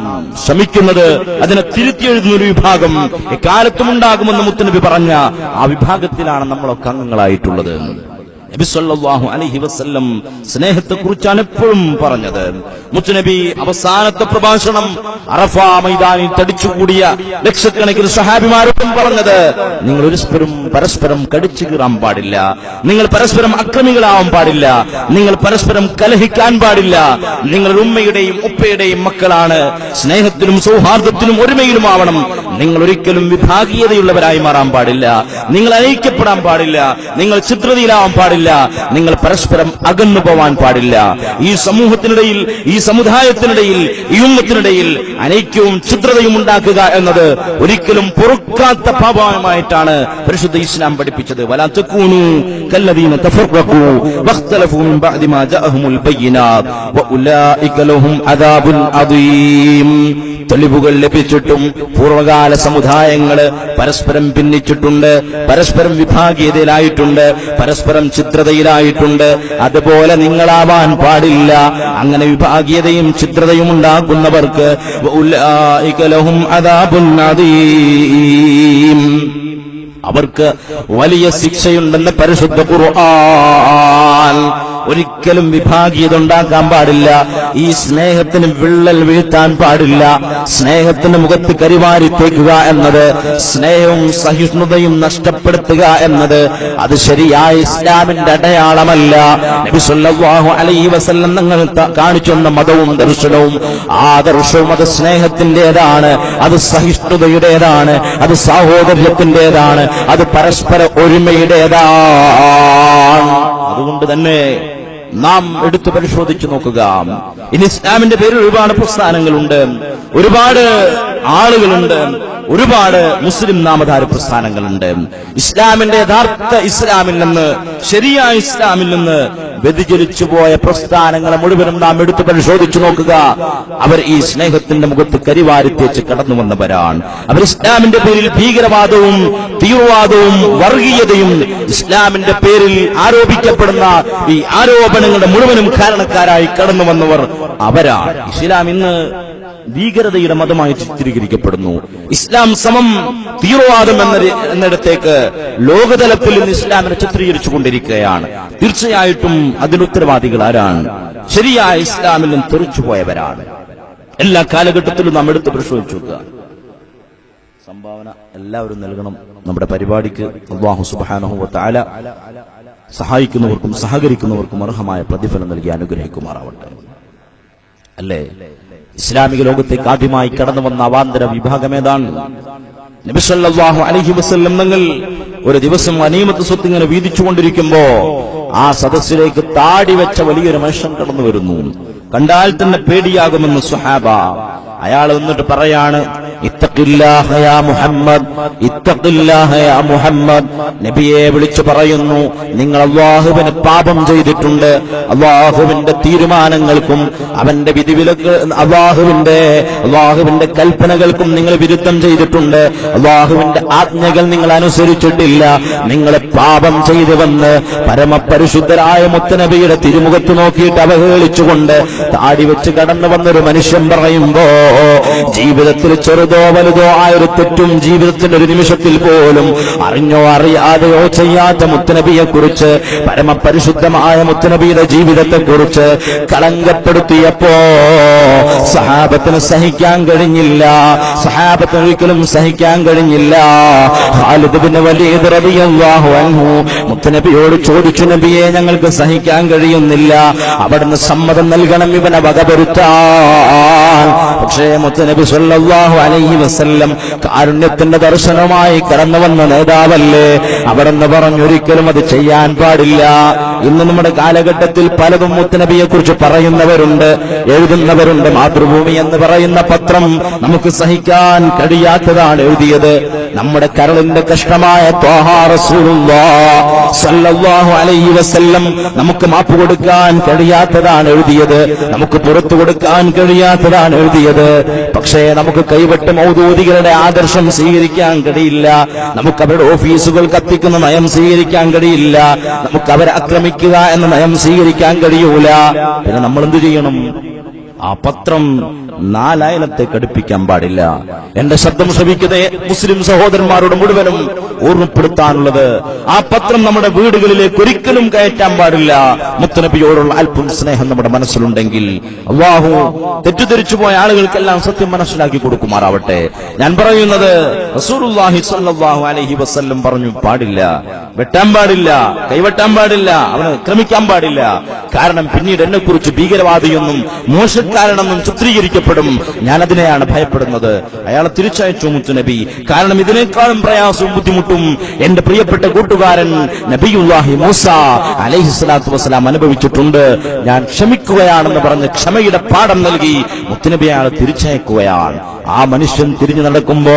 ശ്രമിക്കുന്നത്. അതിനെ തിരുത്തിയെഴുതുന്ന ഒരു വിഭാഗം എക്കാലത്തും ഉണ്ടാകുമെന്ന് മുത്തുനബി പറഞ്ഞ ആ വിഭാഗത്തിലാണ് നമ്മളൊക്കെ അംഗങ്ങളായിട്ടുള്ളത്. നബി സല്ലല്ലാഹു അലൈഹി വസല്ലം സ്നേഹത്തെക്കുറിച്ചാണ് എപ്പോഴും പറഞ്ഞത്. മുത്തുനബി അവസാനത്തെ പ്രഭാഷണം അറഫ മൈതാനിൽ തടിച്ചുകൂടിയ ലക്ഷക്കണക്കിന് സഹാബിമാരോടും പറഞ്ഞത്, നിങ്ങൾ പരസ്പരം കടിച്ചു കീറാൻ പാടില്ല, നിങ്ങൾ പരസ്പരം അക്രമികളാവാൻ പാടില്ല, നിങ്ങൾ പരസ്പരം കലഹിക്കാൻ പാടില്ല, നിങ്ങൾ ഉമ്മയുടെയും ഉപ്പയുടെയും മക്കളാണ്, സ്നേഹത്തിലും സൗഹാർദ്ദത്തിലും ഒരുമയിലുമാവണം, നിങ്ങൾ ഒരിക്കലും വിഭാഗീയതയുള്ളവരായി മാറാൻ പാടില്ല, നിങ്ങൾ ഐക്യപ്പെടാൻ പാടില്ല, നിങ്ങൾ ചിത്രതയിലാവാൻ പാടില്ല, നിങ്ങൾ പരസ്പരം അകന്നു പോവാൻ പാടില്ല. ഈ സമൂഹത്തിനിടയിൽ, ഈ സമുദായത്തിനിടയിൽ, ഈ ഉമ്മത്തിനിടയിൽ അനൈക്യവും ചിത്രതയും ഉണ്ടാക്കുക എന്നത് ഒരിക്കലും പൊറുക്കാത്ത പാപമായിട്ടാണ് പരിശുദ്ധ ഇസ്ലാം പഠിപ്പിച്ചത്. വലാ തകൂനൂ കല്ലദീന തഫറഖൂ വഖ്തലഫൂ മിൻ ബഅദി മാ ജഅഹുമുൽ ബയ്യിനാത്ത് വഉലൈക ലഹും അദാബുൻ അദീം. തെളിവുകൾ ലഭിച്ചിട്ടും പൂർവകാല സമുദായങ്ങള് പരസ്പരം ഭിന്നിച്ചിട്ടുണ്ട്, പരസ്പരം വിഭാഗീയതയിലായിട്ടുണ്ട്, പരസ്പരം ചിത്രതയിലായിട്ടുണ്ട്. അതുപോലെ നിങ്ങളാവാൻ പാടില്ല. അങ്ങനെ വിഭാഗീയതയും ചിത്രതയും ഉണ്ടാക്കുന്നവർക്ക് വഉലൈക ലഹും അദാബുൻ അദീം, അവർക്ക് വലിയ ശിക്ഷയുണ്ടെന്ന് പരിശുദ്ധ ഖുർആൻ. ഒരിക്കലും വിഭാഗീയത ഉണ്ടാക്കാൻ പാടില്ല. ഈ സ്നേഹത്തിന് വിള്ളൽ വീഴ്ത്താൻ പാടില്ല. സ്നേഹത്തിന് മുഖത്ത് കരിവാരിത്തേക്കുക എന്നത്, സ്നേഹവും സഹിഷ്ണുതയും നഷ്ടപ്പെടുത്തുക എന്നത് അത് ശരിയായ ഇസ്ലാമിന്റെ അടയാളമല്ല. നബി സല്ലല്ലാഹു അലൈഹി വസല്ലം തങ്ങൾ കാണിച്ചു തന്ന മതവും ദർശനവും, ആദർശവും അത് സ്നേഹത്തിന്റേതാണ്, അത് സഹിഷ്ണുതയുടേതാണ്, അത് സാഹോദര്യത്തിന്റേതാണ്, അത് പരസ്പര ഒരുമയുടേതാണ്. അതുകൊണ്ട് തന്നെ നാം എടുത്തു പരിശോധിച്ചു നോക്കുക. ഇനി ഇസ്ലാമിന്റെ പേരിൽ ഒരുപാട് പ്രസ്ഥാനങ്ങളുണ്ട്, ഒരുപാട് ആളുകളുണ്ട്, ഒരുപാട് മുസ്ലിം നാമധാര പ്രസ്ഥാനങ്ങളുണ്ട്. ഇസ്ലാമിന്റെ യഥാർത്ഥ ഇസ്ലാമിൽ നിന്ന്, ശരിയായ ഇസ്ലാമിൽ നിന്ന് വ്യതിചലിച്ചു പോയ പ്രസ്ഥാനങ്ങളെ മുഴുവനും നാം എടുത്തു പരിശോധിച്ചു നോക്കുക. അവർ ഈ സ്നേഹത്തിന്റെ മുഖത്ത് കരിവാരിത്തേച്ച് കടന്നു വന്നവരാണ്. അവർ ഇസ്ലാമിന്റെ പേരിൽ ഭീകരവാദവും തീവ്രവാദവും വർഗീയതയും ഇസ്ലാമിന്റെ പേരിൽ ആരോപിക്കപ്പെടുന്ന ഈ ആരോപണങ്ങളുടെ മുഴുവനും കാരണക്കാരായി കടന്നു വന്നവർ അവരാണ്. ഇസ്ലാം ഇന്ന് ഭീകരതയുടെ മതമായി ചിത്രീകരിക്കപ്പെടുന്നു. ഇസ്ലാം സമം തീവ്രവാദം എന്നിടത്തേക്ക് ലോകതലത്തിൽ ഇന്ന് ഇസ്ലാമിനെ ചിത്രീകരിച്ചുകൊണ്ടിരിക്കുകയാണ്. തീർച്ചയായിട്ടും അതിന് ഉത്തരവാദികൾ ആരാണ്? ശരിയായ ഇസ്ലാമിൽ നിന്ന് തെറിച്ചുപോയവരാണ്. എല്ലാ കാലഘട്ടത്തിലും നാം എടുത്ത് പരിശോധിച്ചു നോക്കുക. സംഭാവന എല്ലാവരും നൽകണം. നമ്മുടെ പരിപാടിക്ക് അല്ലാഹു സുബ്ഹാനഹു വ തആല സഹായിക്കുന്നവർക്കും സഹകരിക്കുന്നവർക്കും അർഹമായ പ്രതിഫലം നൽകി അനുഗ്രഹിക്കുമാറാവട്ടെ. അല്ലേ, ഇസ്ലാമിക ലോകത്തേക്ക് ആദ്യമായി കടന്നു വന്ന അവാന്തര വിഭാഗം ഏതാണ്? നബി സല്ലല്ലാഹു അലൈഹി വസല്ലം തങ്ങൾ ഒരു ദിവസം ഗനീമത്ത് സ്വത്ത് ഇങ്ങനെ വീതിച്ചുകൊണ്ടിരിക്കുമ്പോ ആ സദസ്സിലേക്ക് താടി വെച്ച വലിയൊരു മനുഷ്യൻ കടന്നു വരുന്നു. കണ്ടാൽ തന്നെ പേടിയാകുമെന്ന് സ്വഹാബ. അയാൾ വന്നിട്ട് പറയാണ്, ഇത്തഖില്ലാഹ യാ മുഹമ്മദ്, ഇത്തഖില്ലാഹ യാ മുഹമ്മദ്. നബിയെ വിളിച്ചു പറയുന്നു, നിങ്ങൾ അല്ലാഹുവിന് പാപം ചെയ്തിട്ടുണ്ട്. അല്ലാഹുവിന്റെ തീരുമാനങ്ങൾക്കും അവന്റെ വിധിവിലക്ക് അല്ലാഹുവിന്റെ കൽപ്പനകൾക്കും നിങ്ങൾ വിരുദ്ധം ചെയ്തിട്ടുണ്ട്. അല്ലാഹുവിന്റെ ആജ്ഞകൾ നിങ്ങൾ അനുസരിച്ചിട്ടില്ല. നിങ്ങൾ പാപം ചെയ്തുവെന്ന് പരമപരിശുദ്ധരായ മുത്തനബിയുടെ തിരുമുഖത്ത് നോക്കിയിട്ട് അവഹേളിച്ചുകൊണ്ട് താടി വെച്ച് കടന്നു വന്നൊരു മനുഷ്യൻ പറയുമ്പോ, ജീവിതത്തിൽ ചെറുതോ വലുതോ ആയൊരു തെറ്റും ജീവിതത്തിന്റെ ഒരു നിമിഷത്തിൽ പോലും അറിഞ്ഞോ അറിയാതെയോ ചെയ്യാത്ത മുത്തനബിയെ കുറിച്ച്, പരമപരിശുദ്ധമായ മുത്തനബിയുടെ ജീവിതത്തെക്കുറിച്ച് കളങ്കപ്പെടുത്തിയപ്പോ സഹാബത്തിന് സഹിക്കാൻ കഴിഞ്ഞില്ല. സഹാബത്തിന് ഒരിക്കലും സഹിക്കാൻ കഴിഞ്ഞില്ല. ഖാലിദ് ബിൻ വലീദ് റളിയല്ലാഹു അൻഹു മുത്തനബിയോട് ചോദിച്ചു, നബിയെ ഞങ്ങൾക്ക് സഹിക്കാൻ കഴിയുന്നില്ല, അവിടുന്ന് സമ്മതം നൽകണം ഇവനെ വകവരുത്താൻ. പക്ഷേ മുത്തനബി സല്ലല്ലാഹു അലൈഹി വസല്ലം കാരുണ്യത്തിന്റെ ദർശനമായി കടന്നു വന്ന നേതാവല്ലേ, അവിടുന്ന് പറഞ്ഞു ഒരിക്കലും അത് ചെയ്യാൻ പാടില്ല. ഇന്ന് നമ്മുടെ കാലഘട്ടത്തിൽ പലതും മുത്തനബിയെ കുറിച്ച് പറയുന്നവരുണ്ട്, എഴുതുന്നവരുണ്ട്. മാതൃഭൂമി എന്ന് പറയുന്ന പത്രം നമുക്ക് സഹിക്കാൻ കഴിയാത്തതാണ് എഴുതിയത്. നമ്മുടെ കരളിന്റെ കഷ്ടമായ ത്വാഹ റസൂലുള്ളാഹ് സല്ലല്ലാഹു അലൈഹി വസല്ലം നമുക്ക് മാപ്പ് കൊടുക്കാൻ കഴിയാത്തതാണ് എഴുതിയത്, നമുക്ക് പുറത്തു കൊടുക്കാൻ കഴിയാത്തതാണ് എഴുതിയത്. പക്ഷേ നമുക്ക് കൈവെട്ട് മൗദൂദികളുടെ ആദർശം സ്വീകരിക്കാൻ കഴിയില്ല. നമുക്ക് അവരുടെ ഓഫീസുകൾ കത്തിക്കുന്ന നയം സ്വീകരിക്കാൻ കഴിയില്ല. നമുക്ക് അവരെ ആക്രമിക്കുക എന്ന നയം സ്വീകരിക്കാൻ കഴിയൂല. പിന്നെ നമ്മൾ എന്ത് ചെയ്യണം? ആ പത്രം 4 അടുപ്പിക്കാൻ പാടില്ല. എന്റെ ശബ്ദം ശ്രവിക്കുന്ന മുസ്ലിം സഹോദരന്മാരോട് മുഴുവനും ഓർമ്മപ്പെടുത്താനുള്ളത്, ആ പത്രം നമ്മുടെ വീടുകളിലേക്ക് ഒരിക്കലും കയറ്റാൻ പാടില്ല. മുത്തുനബിയോടുള്ള അല്പം സ്നേഹം നമ്മുടെ മനസ്സിലുണ്ടെങ്കിൽ അല്ലാഹു തെറ്റിദ്ധരിച്ചു പോയ ആളുകൾക്കെല്ലാം സത്യം മനസ്സിലാക്കി കൊടുക്കുമാറാവട്ടെ. ഞാൻ പറയുന്നത്, റസൂലുള്ളാഹി സ്വല്ലല്ലാഹു അലൈഹി വസല്ലം പറഞ്ഞു, പാടില്ല, വെട്ടാൻ പാടില്ല, കൈവെട്ടാൻ പാടില്ല, അവനെ ക്രമിക്കാൻ പാടില്ല. കാരണം പിന്നീട് എന്നെക്കുറിച്ച് ഭീകരവാദിയെന്നും മോശക്കാരനെന്നും ചിത്രീകരിക്കപ്പെടും. ഞാൻ അതിനെയാണ് ഭയപ്പെടുന്നത്. അയാളെ തിരിച്ചയച്ചു മുത്തുനബി. കാരണം ഇതിനേക്കാളും പ്രയാസവും ബുദ്ധിമുട്ടും എന്റെ പ്രിയപ്പെട്ട കൂട്ടുകാരൻ നബിയുല്ലാഹി മൂസ അലൈഹിസ്സലാത്തു വസ്സലാം അനുഭവിച്ചിട്ടുണ്ട്. ഞാൻ ക്ഷമിക്കുകയാണെന്ന് പറഞ്ഞ് ക്ഷമയുടെ പാഠം നൽകി മുത്തുനബി അയാളെ തിരിച്ചയക്കുകയാണ്. ആ മനുഷ്യൻ തിരിഞ്ഞു നടക്കുമ്പോ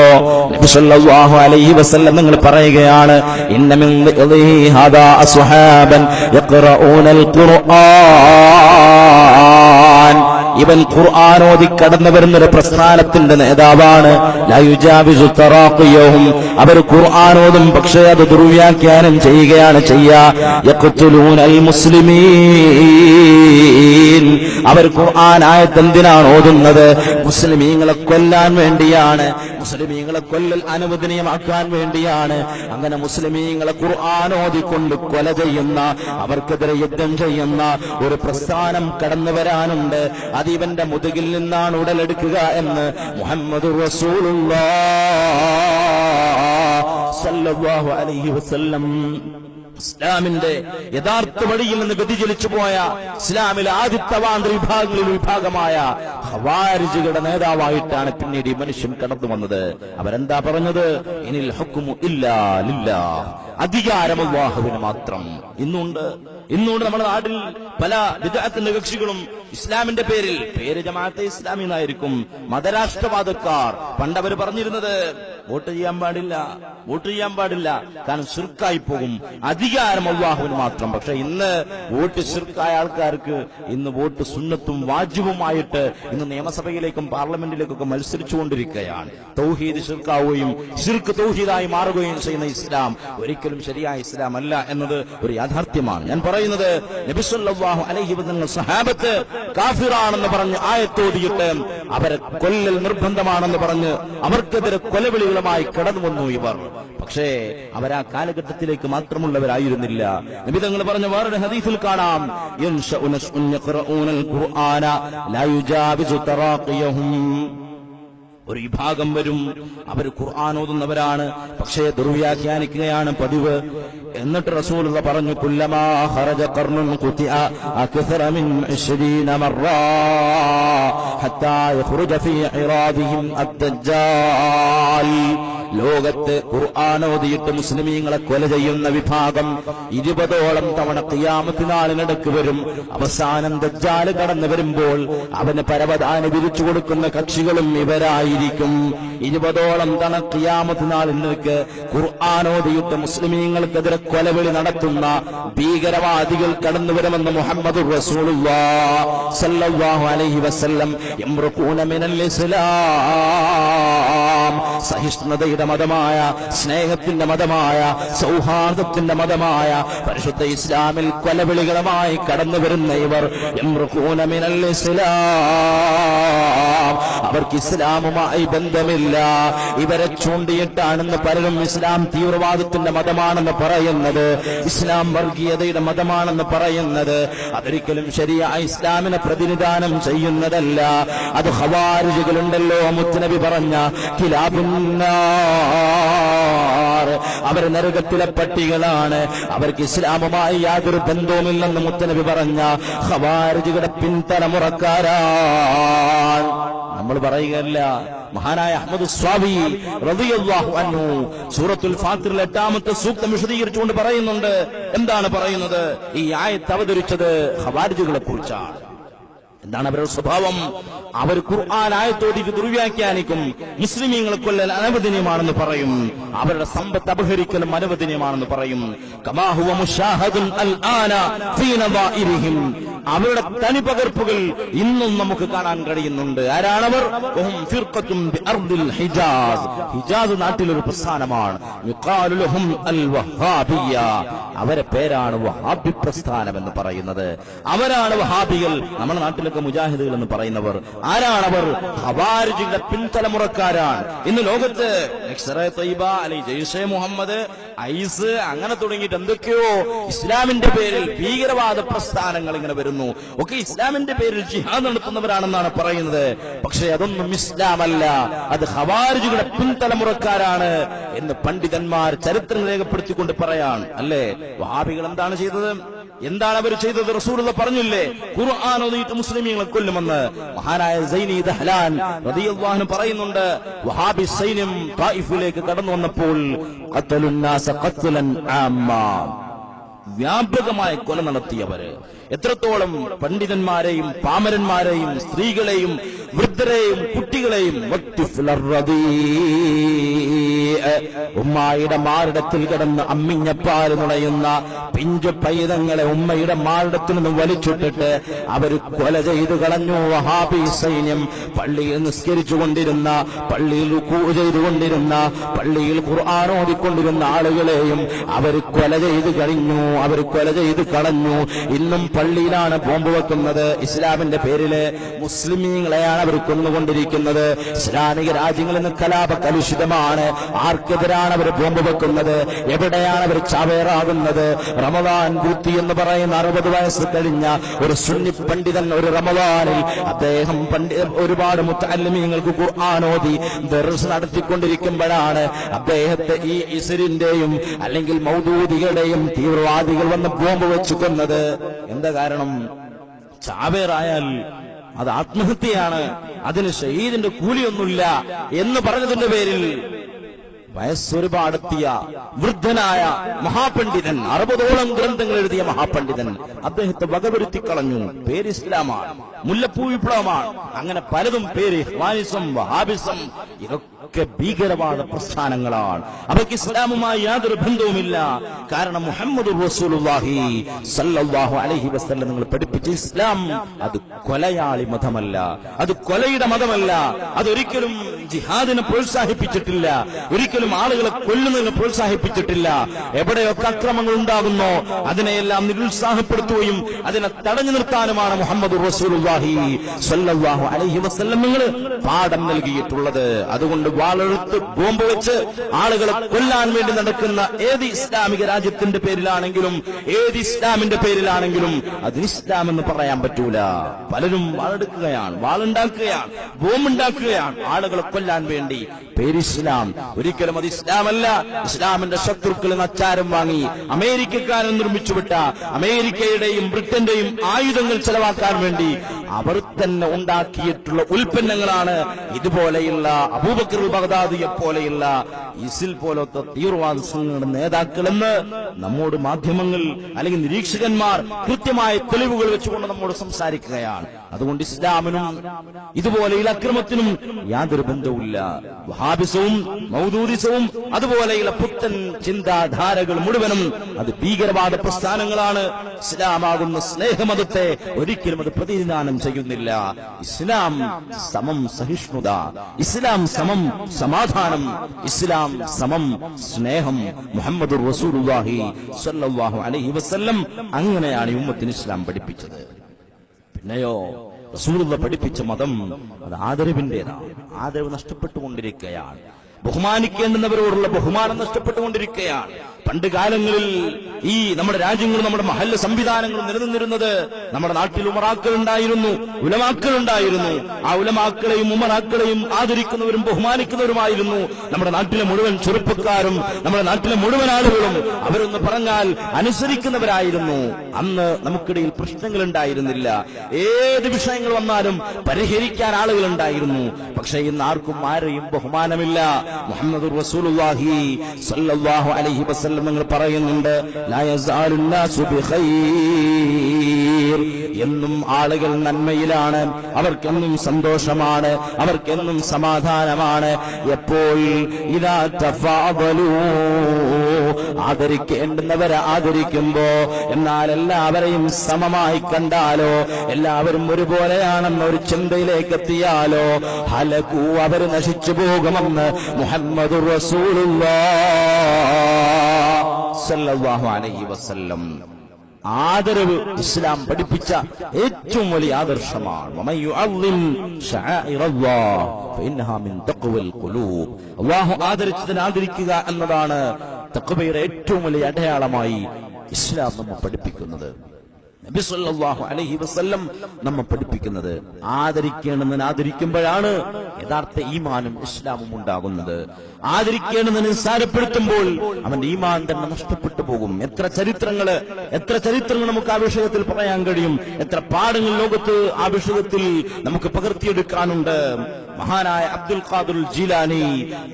നബി സല്ലല്ലാഹു അലൈഹി വസല്ലം നിങ്ങൾ പറയുകയാണ്, ഇന്ന മിൻ ഹാദാ അസ്ഹാബൻ യഖറഊനൽ ഖുർആൻ. ഇവൻ ഖുർആൻ ഓതി കടന്നു വരുന്നൊരു പ്രസ്ഥാനത്തിന്റെ നേതാവാണ്. ലാ യുജാവിസു തറാഖിയഹും. അവർ ഖുർആൻ ഓതും, പക്ഷേ അത് ദുർവ്യാഖ്യാനം ചെയ്യുകയാണ് ചെയ്യാ. യഖ്തുലൂനൽ മുസ്ലിമീൻ. അവർ ഖുർആൻ ആയത്ത് എന്തിനാണ് ഓതുന്നത്? മുസ്ലിമീങ്ങളെ കൊല്ലാൻ വേണ്ടിയാണ്. മുസ്ലിമീങ്ങളെ കൊല്ലൽ അനുവദനീയമാക്കാൻ വേണ്ടിയാണ്. അങ്ങനെ മുസ്ലിമീങ്ങളെ ഖുർആൻ ഓതിക്കൊണ്ട് കൊല ചെയ്യുന്ന, അവർക്കെതിരെ യുദ്ധം ചെയ്യുന്ന ഒരു പ്രസ്ഥാനം കടന്നു വരാനുണ്ട്. അത് ഇവന്റെ മുതുകിൽ നിന്നാണ് ഉടലെടുക്കുക എന്ന് മുഹമ്മദുർ റസൂലുള്ളാഹി സ്വല്ലല്ലാഹു അലൈഹി വസല്ലം. ഇസ്ലാമിന്റെ യഥാർത്ഥ വഴിയിൽ നിന്ന് വ്യതിചലിച്ചു പോയ ഇസ്ലാമിലെ ആദിത്യവാന്ത വിഭാഗങ്ങളിൽ വിഭാഗമായ ഖവാരിജുകളുടെ നേതാവായിട്ടാണ് പിന്നീട് ഈ മനുഷ്യൻ കടന്നു വന്നത്. അവരെന്താ പറഞ്ഞത്? ഇനിൽ ഹുക്മു ഇല്ലാ ലില്ലാഹ്. അധികാരം അല്ലാഹുവിന് മാത്രം. ഇന്നുണ്ട് നമ്മുടെ നാട്ടിൽ പല ബിദ്അത്തിന്റെ കക്ഷികളും ഇസ്ലാമിന്റെ പേര് ജമാഅത്തെ ഇസ്ലാമി എന്നായിരിക്കും. മതരാഷ്ട്രവാദക്കാർ പണ്ടവർ പറഞ്ഞിരുന്നത് വോട്ട് ചെയ്യാൻ പാടില്ല, കാരണം ശിർക്കായി പോകും, അധികാരം അല്ലാഹുവിന് മാത്രം. പക്ഷെ ഇന്ന് വോട്ട് ശിർക്കായ ആൾക്കാർക്ക് ഇന്ന് വോട്ട് സുന്നത്തും വാജിബുമായിട്ട് ഇന്ന് നിയമസഭയിലേക്കും പാർലമെന്റിലേക്കൊക്കെ മത്സരിച്ചുകൊണ്ടിരിക്കുകയാണ്. തൗഹീദ് ശിർക്കാവുകയും ശിർക്ക് തൗഹീദായി മാറുകയും ചെയ്യുന്ന ഇസ്ലാം ഒരിക്കലും ശരിയായ ഇസ്ലാം അല്ല എന്നത് ഒരു യാഥാർത്ഥ്യമാണ്. ഞാൻ പറയുന്നത്, നബി സല്ലല്ലാഹു അലൈഹി വസല്ലം സഹാബത്ത് കാഫിറാണെന്ന് പറഞ്ഞ് ആയത്തോതിയിട്ട് അവരെ കൊല്ലൽ നിർബന്ധമാണെന്ന് പറഞ്ഞ് അവർക്കെതിരെ കൊലവിളികളുമായി കടന്നു വന്നു ഇവർ. പക്ഷേ അവരാ കാലഘട്ടത്തിലേക്ക് മാത്രമുള്ളവരായിരുന്നില്ല. നബി തങ്ങൾ പറഞ്ഞ വേറൊരു ഹദീസിൽ കാണാം, ഒരു വിഭാഗം വരും, അവർ ഖുർആൻ ഓതുന്നവരാണ്, പക്ഷേ ദുർവ്യാഖ്യാനിക്കുകയാണ് പതിവ്. എന്നിട്ട് റസൂലുള്ളാഹി പറഞ്ഞു, കുല്ലമാ ഖറജ ഖർനുൻ ഖുതിഅ അക്സറ മിൻ 20 മറ ഹത്താ യഖ്റുജ ഫീ ഇറാദിഹിം അദ്ദജ്ജാൽ. ലോകത്ത് ഖുർആൻ ഓതിയിട്ട് മുസ്ലിമീങ്ങളെ കൊല ചെയ്യുന്ന വിഭാഗം 20ഓളം തവണ ഖിയാമത്ത് നാളിനിടക്ക് വരും. അവസാനം ദജ്ജാല് കടന്നു വരുമ്പോൾ അവന് പരവതാനി വിരിച്ചു കൊടുക്കുന്ന കക്ഷികളും ഇവരായിരിക്കും. 20ഓളം തവണ ഖിയാമത്ത് നാളിനിടക്ക് ഖുർആൻ ഓതിയിട്ട് മുസ്ലിമീങ്ങൾക്കെതിരെ കൊലവിളി നടത്തുന്ന ഭീകരവാദികൾ കടന്നു വരുമെന്ന് മുഹമ്മദുർ റസൂലുള്ളാഹി സ്വല്ലല്ലാഹു അലൈഹി വസല്ലം. യംറുഖൂന മിനൽ ഇസ്ലാം. സഹിഷ്ണുതയുടെ മതമായ, സ്നേഹത്തിന്റെ മതമായ, സൗഹാർദ്ദത്തിന്റെ മതമായ പരിശുദ്ധ ഇസ്ലാമിൽ കൊലവിളികളുമായി കടന്നു വരുന്ന ഇവർ യംറുഖൂന മിനൽ ഇസ്ലാം. അവർക്ക് ഇസ്ലാമുമായി ബന്ധമില്ല. ഇവരെ ചൂണ്ടിയിട്ടാണെന്ന് പലരും ഇസ്ലാം തീവ്രവാദത്തിന്റെ മതമാണെന്ന് പറയുന്നത്, ഇസ്ലാം വർഗീയതയുടെ മതമാണെന്ന് പറയുന്നത്. അതൊരിക്കലും ശരിയായ ഇസ്ലാമിനെ പ്രതിനിധാനം ചെയ്യുന്നതല്ല. അത് ഖവാരിജുകളുണ്ടല്ലോ, മുത്തുനബി പറഞ്ഞ കിലാബുന്നാർ, അവർ നരകത്തിലെ പട്ടികളാണ്. അവർക്ക് ഇസ്ലാമുമായി യാതൊരു ബന്ധവുമില്ലെന്ന് മുത്തുനബി പറഞ്ഞ ഖവാരിജുകളുടെ പിൻതലമുറക്കാരാണ്. നമ്മൾ പറയുകയല്ല. മഹാനായ അഹ്മദ് സ്വാബി റളിയല്ലാഹു അൻഹു സൂറത്തുൽ ഫാത്തിറിൽ 8ാമത്തെ സൂക്തം വിശദീകരിച്ചുകൊണ്ട് പറയുന്നുണ്ട്. എന്താണ് പറയുന്നത്? ഈ ആയത്ത് അവതരിച്ചത് ഖവാരിജുകളെ കുറിച്ചാണ്. എന്താണ് അവരുടെ സ്വഭാവം? അവർ ഖുർആൻ ആയത്തോടിക്ക് ദുർവ്യാഖ്യാനിക്കും. മുസ്ലിമീങ്ങളെ കൊല്ലൽ അനവദനീയമാണെന്ന് പറയും. അവരുടെ സമ്പത്ത് അപഹരിക്കലും അനവദനീയമാണെന്ന് പറയും. കമാ ഹുവ മുശാഹദുൻ അൽആന ഫീ നദാഇരിഹിം. അവരുടെ തനി പകർപ്പുകൾ ഇന്നും നമുക്ക് കാണാൻ കഴിയുന്നുണ്ട്. ആരാണവർ? ഹിജാസ് നാട്ടിലൊരു പ്രസ്ഥാനമാണ്. അവരെ പേരാണ് വഹാബി പ്രസ്ഥാനം എന്ന് പറയുന്നത്. അവരാണ് വഹാബികൾ. നമ്മുടെ നാട്ടിലൊക്കെ മുജാഹിദുകൾ എന്ന് പറയുന്നവർ ആരാണവർ? ഖവാരിജിന്റെ പിൻതലമുറക്കാരാണ്. ഇന്ന് ലോകത്ത് തയ്യിബ അല്ലെങ്കിൽ ജയ്ഷെ മുഹമ്മദ്, ഐസ് അങ്ങനെ തുടങ്ങിയിട്ട് എന്തൊക്കെയോ ഇസ്ലാമിന്റെ പേരിൽ ഭീകരവാദ പ്രസ്ഥാനങ്ങൾ ഇങ്ങനെ വരുന്നു. ഒക്കെ ഇസ്ലാമിന്റെ പേരിൽ ജിഹാദ് നടത്തുന്നവരാണെന്നാണ് പറയുന്നത്. പക്ഷേ അതൊന്നും ഇസ്ലാമല്ല, അത് ഖവാരിജികളുടെ പിൻതലമുറക്കാരാണ് എന്ന് പണ്ഡിതന്മാർ ചരിത്രം രേഖപ്പെടുത്തിക്കൊണ്ട് പറയാൻ. അല്ലേ? വഹാബികൾ എന്താണ് ചെയ്തത്? എന്താണ് അവർ ചെയ്തത്? റസൂലുള്ളാഹി പറഞ്ഞില്ലേ, ഖുർആൻ ഓതിയിട്ട് മുസ്ലിമീങ്ങളെ കൊല്ലുമെന്ന്. മഹാനായ സൈനി ദഹ്ലാൻ റളിയല്ലാഹു അൻഹു പറയുന്നുണ്ട്, വഹാബി സൈന്യം തായിഫിലേക്ക് കടന്നു വന്നപ്പോൾ ഖത്തലുന്നാസ ഖത്ലൻ ആമ്മാ, വ്യാപകമായ കൊല നടത്തിയവര്. എത്രത്തോളം പണ്ഡിതന്മാരെയും പാമരന്മാരെയും സ്ത്രീകളെയും വൃദ്ധരെയും കുട്ടികളെയും ഉമ്മയുടെ മാറിടത്തിൽ കിടന്ന് അമ്മിഞ്ഞപ്പാൽ നുണയുന്ന പിഞ്ചു പൈതങ്ങളെ ഉമ്മയുടെ മാറിടത്തിൽ നിന്ന് വലിച്ചിട്ടിട്ട് അവർ കൊല ചെയ്തു കളഞ്ഞു. വഹാബി സൈന്യം പള്ളിയിൽ നിസ്കരിച്ചുകൊണ്ടിരുന്ന, പള്ളിയിൽ റുകൂ ചെയ്തുകൊണ്ടിരുന്ന, പള്ളിയിൽ ഖുർആൻ ഓതിക്കൊണ്ടിരുന്ന ആളുകളെയും അവർ കൊല ചെയ്തു കഴിഞ്ഞു, അവർ കൊല ചെയ്തു കളഞ്ഞു. ഇന്നും പള്ളിയിലാണ് ബോംബ് വെക്കുന്നത്. ഇസ്ലാമിന്റെ പേരില് മുസ്ലിമീങ്ങളെയാണ് അവർ കൊന്നുകൊണ്ടിരിക്കുന്നത്. ഇസ്ലാമിക രാജ്യങ്ങളിൽ നിന്ന് കലാപ കലുഷിതമാണ്. ആർക്കെതിരാണ് അവർ ബോംബ് വെക്കുന്നത്? എവിടെയാണ് അവർ ചാവേറാകുന്നത്? റമദാൻ പൂർത്തി എന്ന് പറയുന്ന 60 വയസ്സ് കഴിഞ്ഞ ഒരു സുന്നി പണ്ഡിതൻ ഒരു റമദാനിൽ അദ്ദേഹം ഒരുപാട് മുത്തഅല്ലിമീങ്ങൾക്ക് ഖുർആൻ ഓതി ദർസ് നടത്തിക്കൊണ്ടിരിക്കുമ്പോഴാണ് അദ്ദേഹത്തെ ഈ ഇസ്രിന്റെയും അല്ലെങ്കിൽ മൗദൂദികളുടെയും തീവ്രവാദികൾ വന്ന് ബോംബ് വെച്ചു കൊന്നത്. എന്താ കാരണം? ചാവേറായാൽ അത് ആത്മഹത്യയാണ്, അതിന് ഷഹീദിന്റെ കൂലിയൊന്നുമില്ല എന്ന് പറഞ്ഞതിന്റെ പേരിൽ വയസ്സൊരുപാടെത്തിയ വൃദ്ധനായ മഹാപണ്ഡിതൻ, 60ഓളം ഗ്രന്ഥങ്ങൾ എഴുതിയ മഹാപണ്ഡിതൻ, അദ്ദേഹത്തെ വകവരുത്തിക്കളഞ്ഞു. പേര് ഇസ്ലാമാണ്, മുല്ലപ്പൂ വിപ്ലവമാണ്, അങ്ങനെ പലതും പേര് ഇഖ്വാനിസം, വഹാബിസം. ഇതൊക്കെ ഭീകരവാദ പ്രസ്ഥാനങ്ങളാണ്. അവർക്ക് ഇസ്ലാമുമായി യാതൊരു ബന്ധവുമില്ല. കാരണം മുഹമ്മദ് റസൂലുള്ളാഹി സല്ലല്ലാഹു അലൈഹി വസല്ലം നിങ്ങൾ പഠിപ്പിച്ച ഇസ്ലാം അത് കൊലയാളി മതമല്ല, അത് കൊലയുടെ മതമല്ല. അതൊരിക്കലും ജിഹാദിനെ പ്രോത്സാഹിപ്പിച്ചിട്ടില്ല, ഒരിക്കലും ആളുകളെ കൊല്ലുന്നതിന് പ്രോത്സാഹിപ്പിച്ചിട്ടില്ല. എവിടെയൊക്കെ അക്രമങ്ങൾ ഉണ്ടാകുന്നോ അതിനെയെല്ലാം നിരുത്സാഹപ്പെടുത്തുകയും അതിനെ തടഞ്ഞു നിർത്താനുമാണ് മുഹമ്മദ് റസൂലുള്ളാഹി സ്വല്ലല്ലാഹു അലൈഹി വസല്ലം നിങ്ങൾ പാഠം നൽകിയിട്ടുള്ളത്. അതുകൊണ്ട് വാളെടുത്ത് ബോംബ് വെച്ച് ആളുകളെ കൊല്ലാൻ വേണ്ടി നടക്കുന്ന ഏത് ഇസ്ലാമിക രാജ്യത്തിന്റെ പേരിലാണെങ്കിലും, ഏത് ഇസ്ലാമിന്റെ പേരിലാണെങ്കിലും അതിന് ഇസ്ലാം എന്ന് പറയാൻ പറ്റൂല. പലരും വാളെടുക്കുകയാണ്, വാളുണ്ടാക്കുകയാണ്, ബോംബുണ്ടാക്കുകയാണ് ആളുകളെ കൊല്ലാൻ വേണ്ടി. പേര് ഇസ്ലാം. ഒരിക്കലും അത് ഇസ്ലാമല്ല. ഇസ്ലാമിന്റെ ശത്രുക്കളിൽ നിന്ന് അച്ചാരം വാങ്ങി അമേരിക്കക്കാരൻ നിർമ്മിച്ചുവിട്ട അമേരിക്കയുടെയും ബ്രിട്ടന്റെയും ആയുധങ്ങൾ ചെലവാക്കാൻ വേണ്ടി അവർ തന്നെ ഉണ്ടാക്കിയിട്ടുള്ള ഉൽപ്പന്നങ്ങളാണ് ഇതുപോലെയുള്ള അബൂബക്കർ ബഗ്ദാദിയെ പോലെയുള്ള ഇസിൽ പോലത്തെ തീവ്രവാദ സംഘടനയുടെ നേതാക്കളെന്ന് നമ്മോട് മാധ്യമങ്ങൾ അല്ലെങ്കിൽ നിരീക്ഷകന്മാർ കൃത്യമായ തെളിവുകൾ വെച്ചുകൊണ്ട് നമ്മോട് സംസാരിക്കുകയാണ്. അതുകൊണ്ട് ഇസ്ലാമിനും ഇതുപോലെയുള്ള അക്രമത്തിനും യാതൊരു ബന്ധവുമില്ല. വഹാബിസവും മൗദൂദിസവും അതുപോലെയുള്ള പുത്തൻ ചിന്താധാരകൾ മുഴുവനും അത് ഭീകരവാദ പ്രസ്ഥാനങ്ങളാണ്. ഇസ്ലാമാകുന്ന സ്നേഹമതത്തെ ഒരിക്കലും അത് പ്രതിനിധാനം ചെയ്യുന്നില്ല. ഇസ്ലാം സമം സഹിഷ്ണുത, ഇസ്ലാം സമം സമാധാനം, ഇസ്ലാം സമം സ്നേഹം. മുഹമ്മദ് റസൂലുള്ളാഹി സ്വല്ലല്ലാഹു അലൈഹി വസല്ലം അങ്ങനെയാണ് ഈ ഉമ്മത്തിന് ഇസ്ലാം പഠിപ്പിച്ചത്. പിന്നെയോ റസൂലുള്ളാഹി പഠിപ്പിച്ച മതം അത് ആദരവിന്റേതാണ്. ആദരവ് നഷ്ടപ്പെട്ടുകൊണ്ടിരിക്കുകയാണ്. ബഹുമാനിക്കേണ്ടുന്നവരോടുള്ള ബഹുമാനം നഷ്ടപ്പെട്ടുകൊണ്ടിരിക്കുകയാണ്. പണ്ട് കാലങ്ങളിൽ ഈ നമ്മുടെ രാജ്യങ്ങളും നമ്മുടെ മഹല്ല് സംവിധാനങ്ങളും നിലനിന്നിരുന്നത് നമ്മുടെ നാട്ടിൽ ഉമറാക്കൾ ഉണ്ടായിരുന്നു, ഉലമാക്കൾ ഉണ്ടായിരുന്നു. ആ ഉലമാക്കളെയും ഉമറാക്കളെയും ആദരിക്കുന്നവരും ബഹുമാനിക്കുന്നവരുമായിരുന്നു നമ്മുടെ നാട്ടിലെ മുഴുവൻ ചെറുപ്പക്കാരും, നമ്മുടെ നാട്ടിലെ മുഴുവൻ ആളുകളും. അവരൊന്ന് പറഞ്ഞാൽ അനുസരിക്കുന്നവരായിരുന്നു. അന്ന് നമുക്കിടയിൽ പ്രശ്നങ്ങൾ ഉണ്ടായിരുന്നില്ല. ഏത് വിഷയങ്ങൾ വന്നാലും പരിഹരിക്കാൻ ആളുകൾ ഉണ്ടായിരുന്നു. പക്ഷേ ഇന്ന് ആർക്കും ആരെയും ബഹുമാനമില്ല. മുഹമ്മദുർ റസൂലുള്ളാഹി സ്വല്ലല്ലാഹു അലൈഹി വസല്ലം നിങ്ങൾ പറയുന്നുണ്ട്, ലാ യസാലുൻ നാസു ബിഖൈർ, എന്നും ആളുകൾ നന്മയിലാണ്, അവർക്കെന്നും സന്തോഷമാണ്, അവർക്കെന്നും സമാധാനമാണ്. എപ്പോൾ ഇദാ തഫാദലൂ, ആദരിക്കേണ്ടുന്നവരെ ആദരിക്കുമ്പോ, എന്നാൽ എല്ലാവരെയും സമമായി കണ്ടാലോ, എല്ലാവരും ഒരുപോലെയാണെന്ന ഒരു ചിന്തയിലേക്ക് എത്തിയാലോ, ഹലകൂ, അവർ നശിച്ചു പോകുമെന്ന് മുഹമ്മദുർ റസൂലുള്ളാഹി സ്വല്ലല്ലാഹു അലൈഹി വസല്ലം. ആദരവ് ഇസ്ലാം പഠിപ്പിച്ച ഏറ്റവും വലിയ ആദർശമാണ്. വമൻ യുഅള്ളിം ശആഇറല്ലാഹ് ഫഇന്നഹാ മിൻ തഖ്വൽ ഖുലൂബ്. അല്ലാഹു ആദരിച്ചതിനെ ആദരിക്കുക എന്നതാണ് തഖ്വയുടെ ഏറ്റവും വലിയ അടയാളമായി ഇസ്ലാം നമ്മെ പഠിപ്പിക്കുന്നത്. നബി സല്ലല്ലാഹു അലൈഹി വസല്ലം നമ്മെ പഠിപ്പിക്കുന്നത് ആദരിക്കേണ്ടതിന് ആദരിക്കുമ്പോഴാണ് യഥാർത്ഥ ഈമാനും ഇസ്ലാമും ഉണ്ടാകുന്നത്. ആദരിക്കേണ്ടതിന് നിസ്സാരപ്പെടുത്തുമ്പോൾ അവന്റെ ഈമാൻ തന്നെ നഷ്ടപ്പെട്ടു പോകും. എത്ര ചരിത്രങ്ങൾ നമുക്ക് ആ വിഷയത്തിൽ പറയാൻ കഴിയും. എത്ര പാഠങ്ങൾ ലോകത്ത് ആ വിഷയത്തിൽ നമുക്ക് പകർത്തിയെടുക്കാനുണ്ട്. മഹാനായ അബ്ദുൽ ഖാദിർ ജീലാനി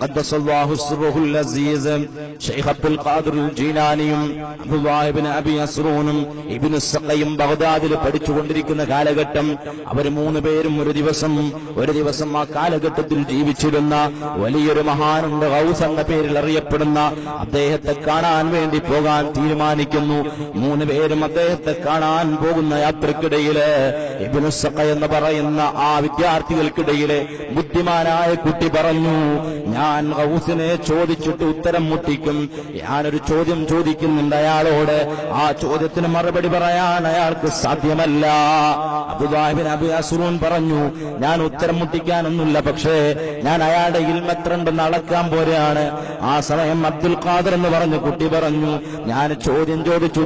ഖദ്ദസല്ലാഹു സിർറുൽ അസീസ്, ശൈഖ് അബ്ദുൽ ഖാദിർ ജീലാനിയും അബ്ദുല്ലാഹ് ഇബ്നു അബി അസ്റൂനും ഇബ്നു സഖയും ബഗ്ദാദിൽ പഠിച്ചുകൊണ്ടിരിക്കുന്ന കാലഘട്ടം, അവർ മൂന്ന് പേരും ഒരു ദിവസം ആ കാലഘട്ടത്തിൽ ജീവിച്ചിരുന്ന വലിയൊരു മഹാനുണ്ട്, ഗൗസ് എന്ന പേരിൽ അറിയപ്പെടുന്ന. അദ്ദേഹത്തെ കാണാൻ വേണ്ടി പോകാൻ തീരുമാനിക്കുന്നു. മൂന്ന് പേരും അദ്ദേഹത്തെ കാണാൻ പോകുന്ന യാത്രക്കിടയില് ഇബ്നു സഖ എന്ന് പറയുന്ന ആ വിദ്യാർത്ഥികൾക്കിടയില് ബുദ്ധിമാനായ കുട്ടി പറഞ്ഞു, ഞാൻ ഗൗസിനെ ചോദിച്ചിട്ട് ഉത്തരം മുട്ടിക്കും. ഞാനൊരു ചോദ്യം ചോദിക്കുന്നുണ്ട് അയാളോട്, ആ ചോദ്യത്തിന് മറുപടി പറയാൻ അയാൾക്ക് സാധ്യമല്ല. അബ്ദുല്ലാഹ് ഇബ്നു അബി അസ്റൂൻ പറഞ്ഞു, ഞാൻ ഉത്തരം മുട്ടിക്കാനൊന്നുമില്ല, പക്ഷേ ഞാൻ അയാളുടെ ഇൽമ് എത്രണ്ടെന്ന് അളക്കാൻ പോലെയാണ്. ആ സമയം അബ്ദുൽ ഖാദിർ എന്ന് പറഞ്ഞ കുട്ടി പറഞ്ഞു, ഞാൻ ചോദ്യം ചോദിച്ചു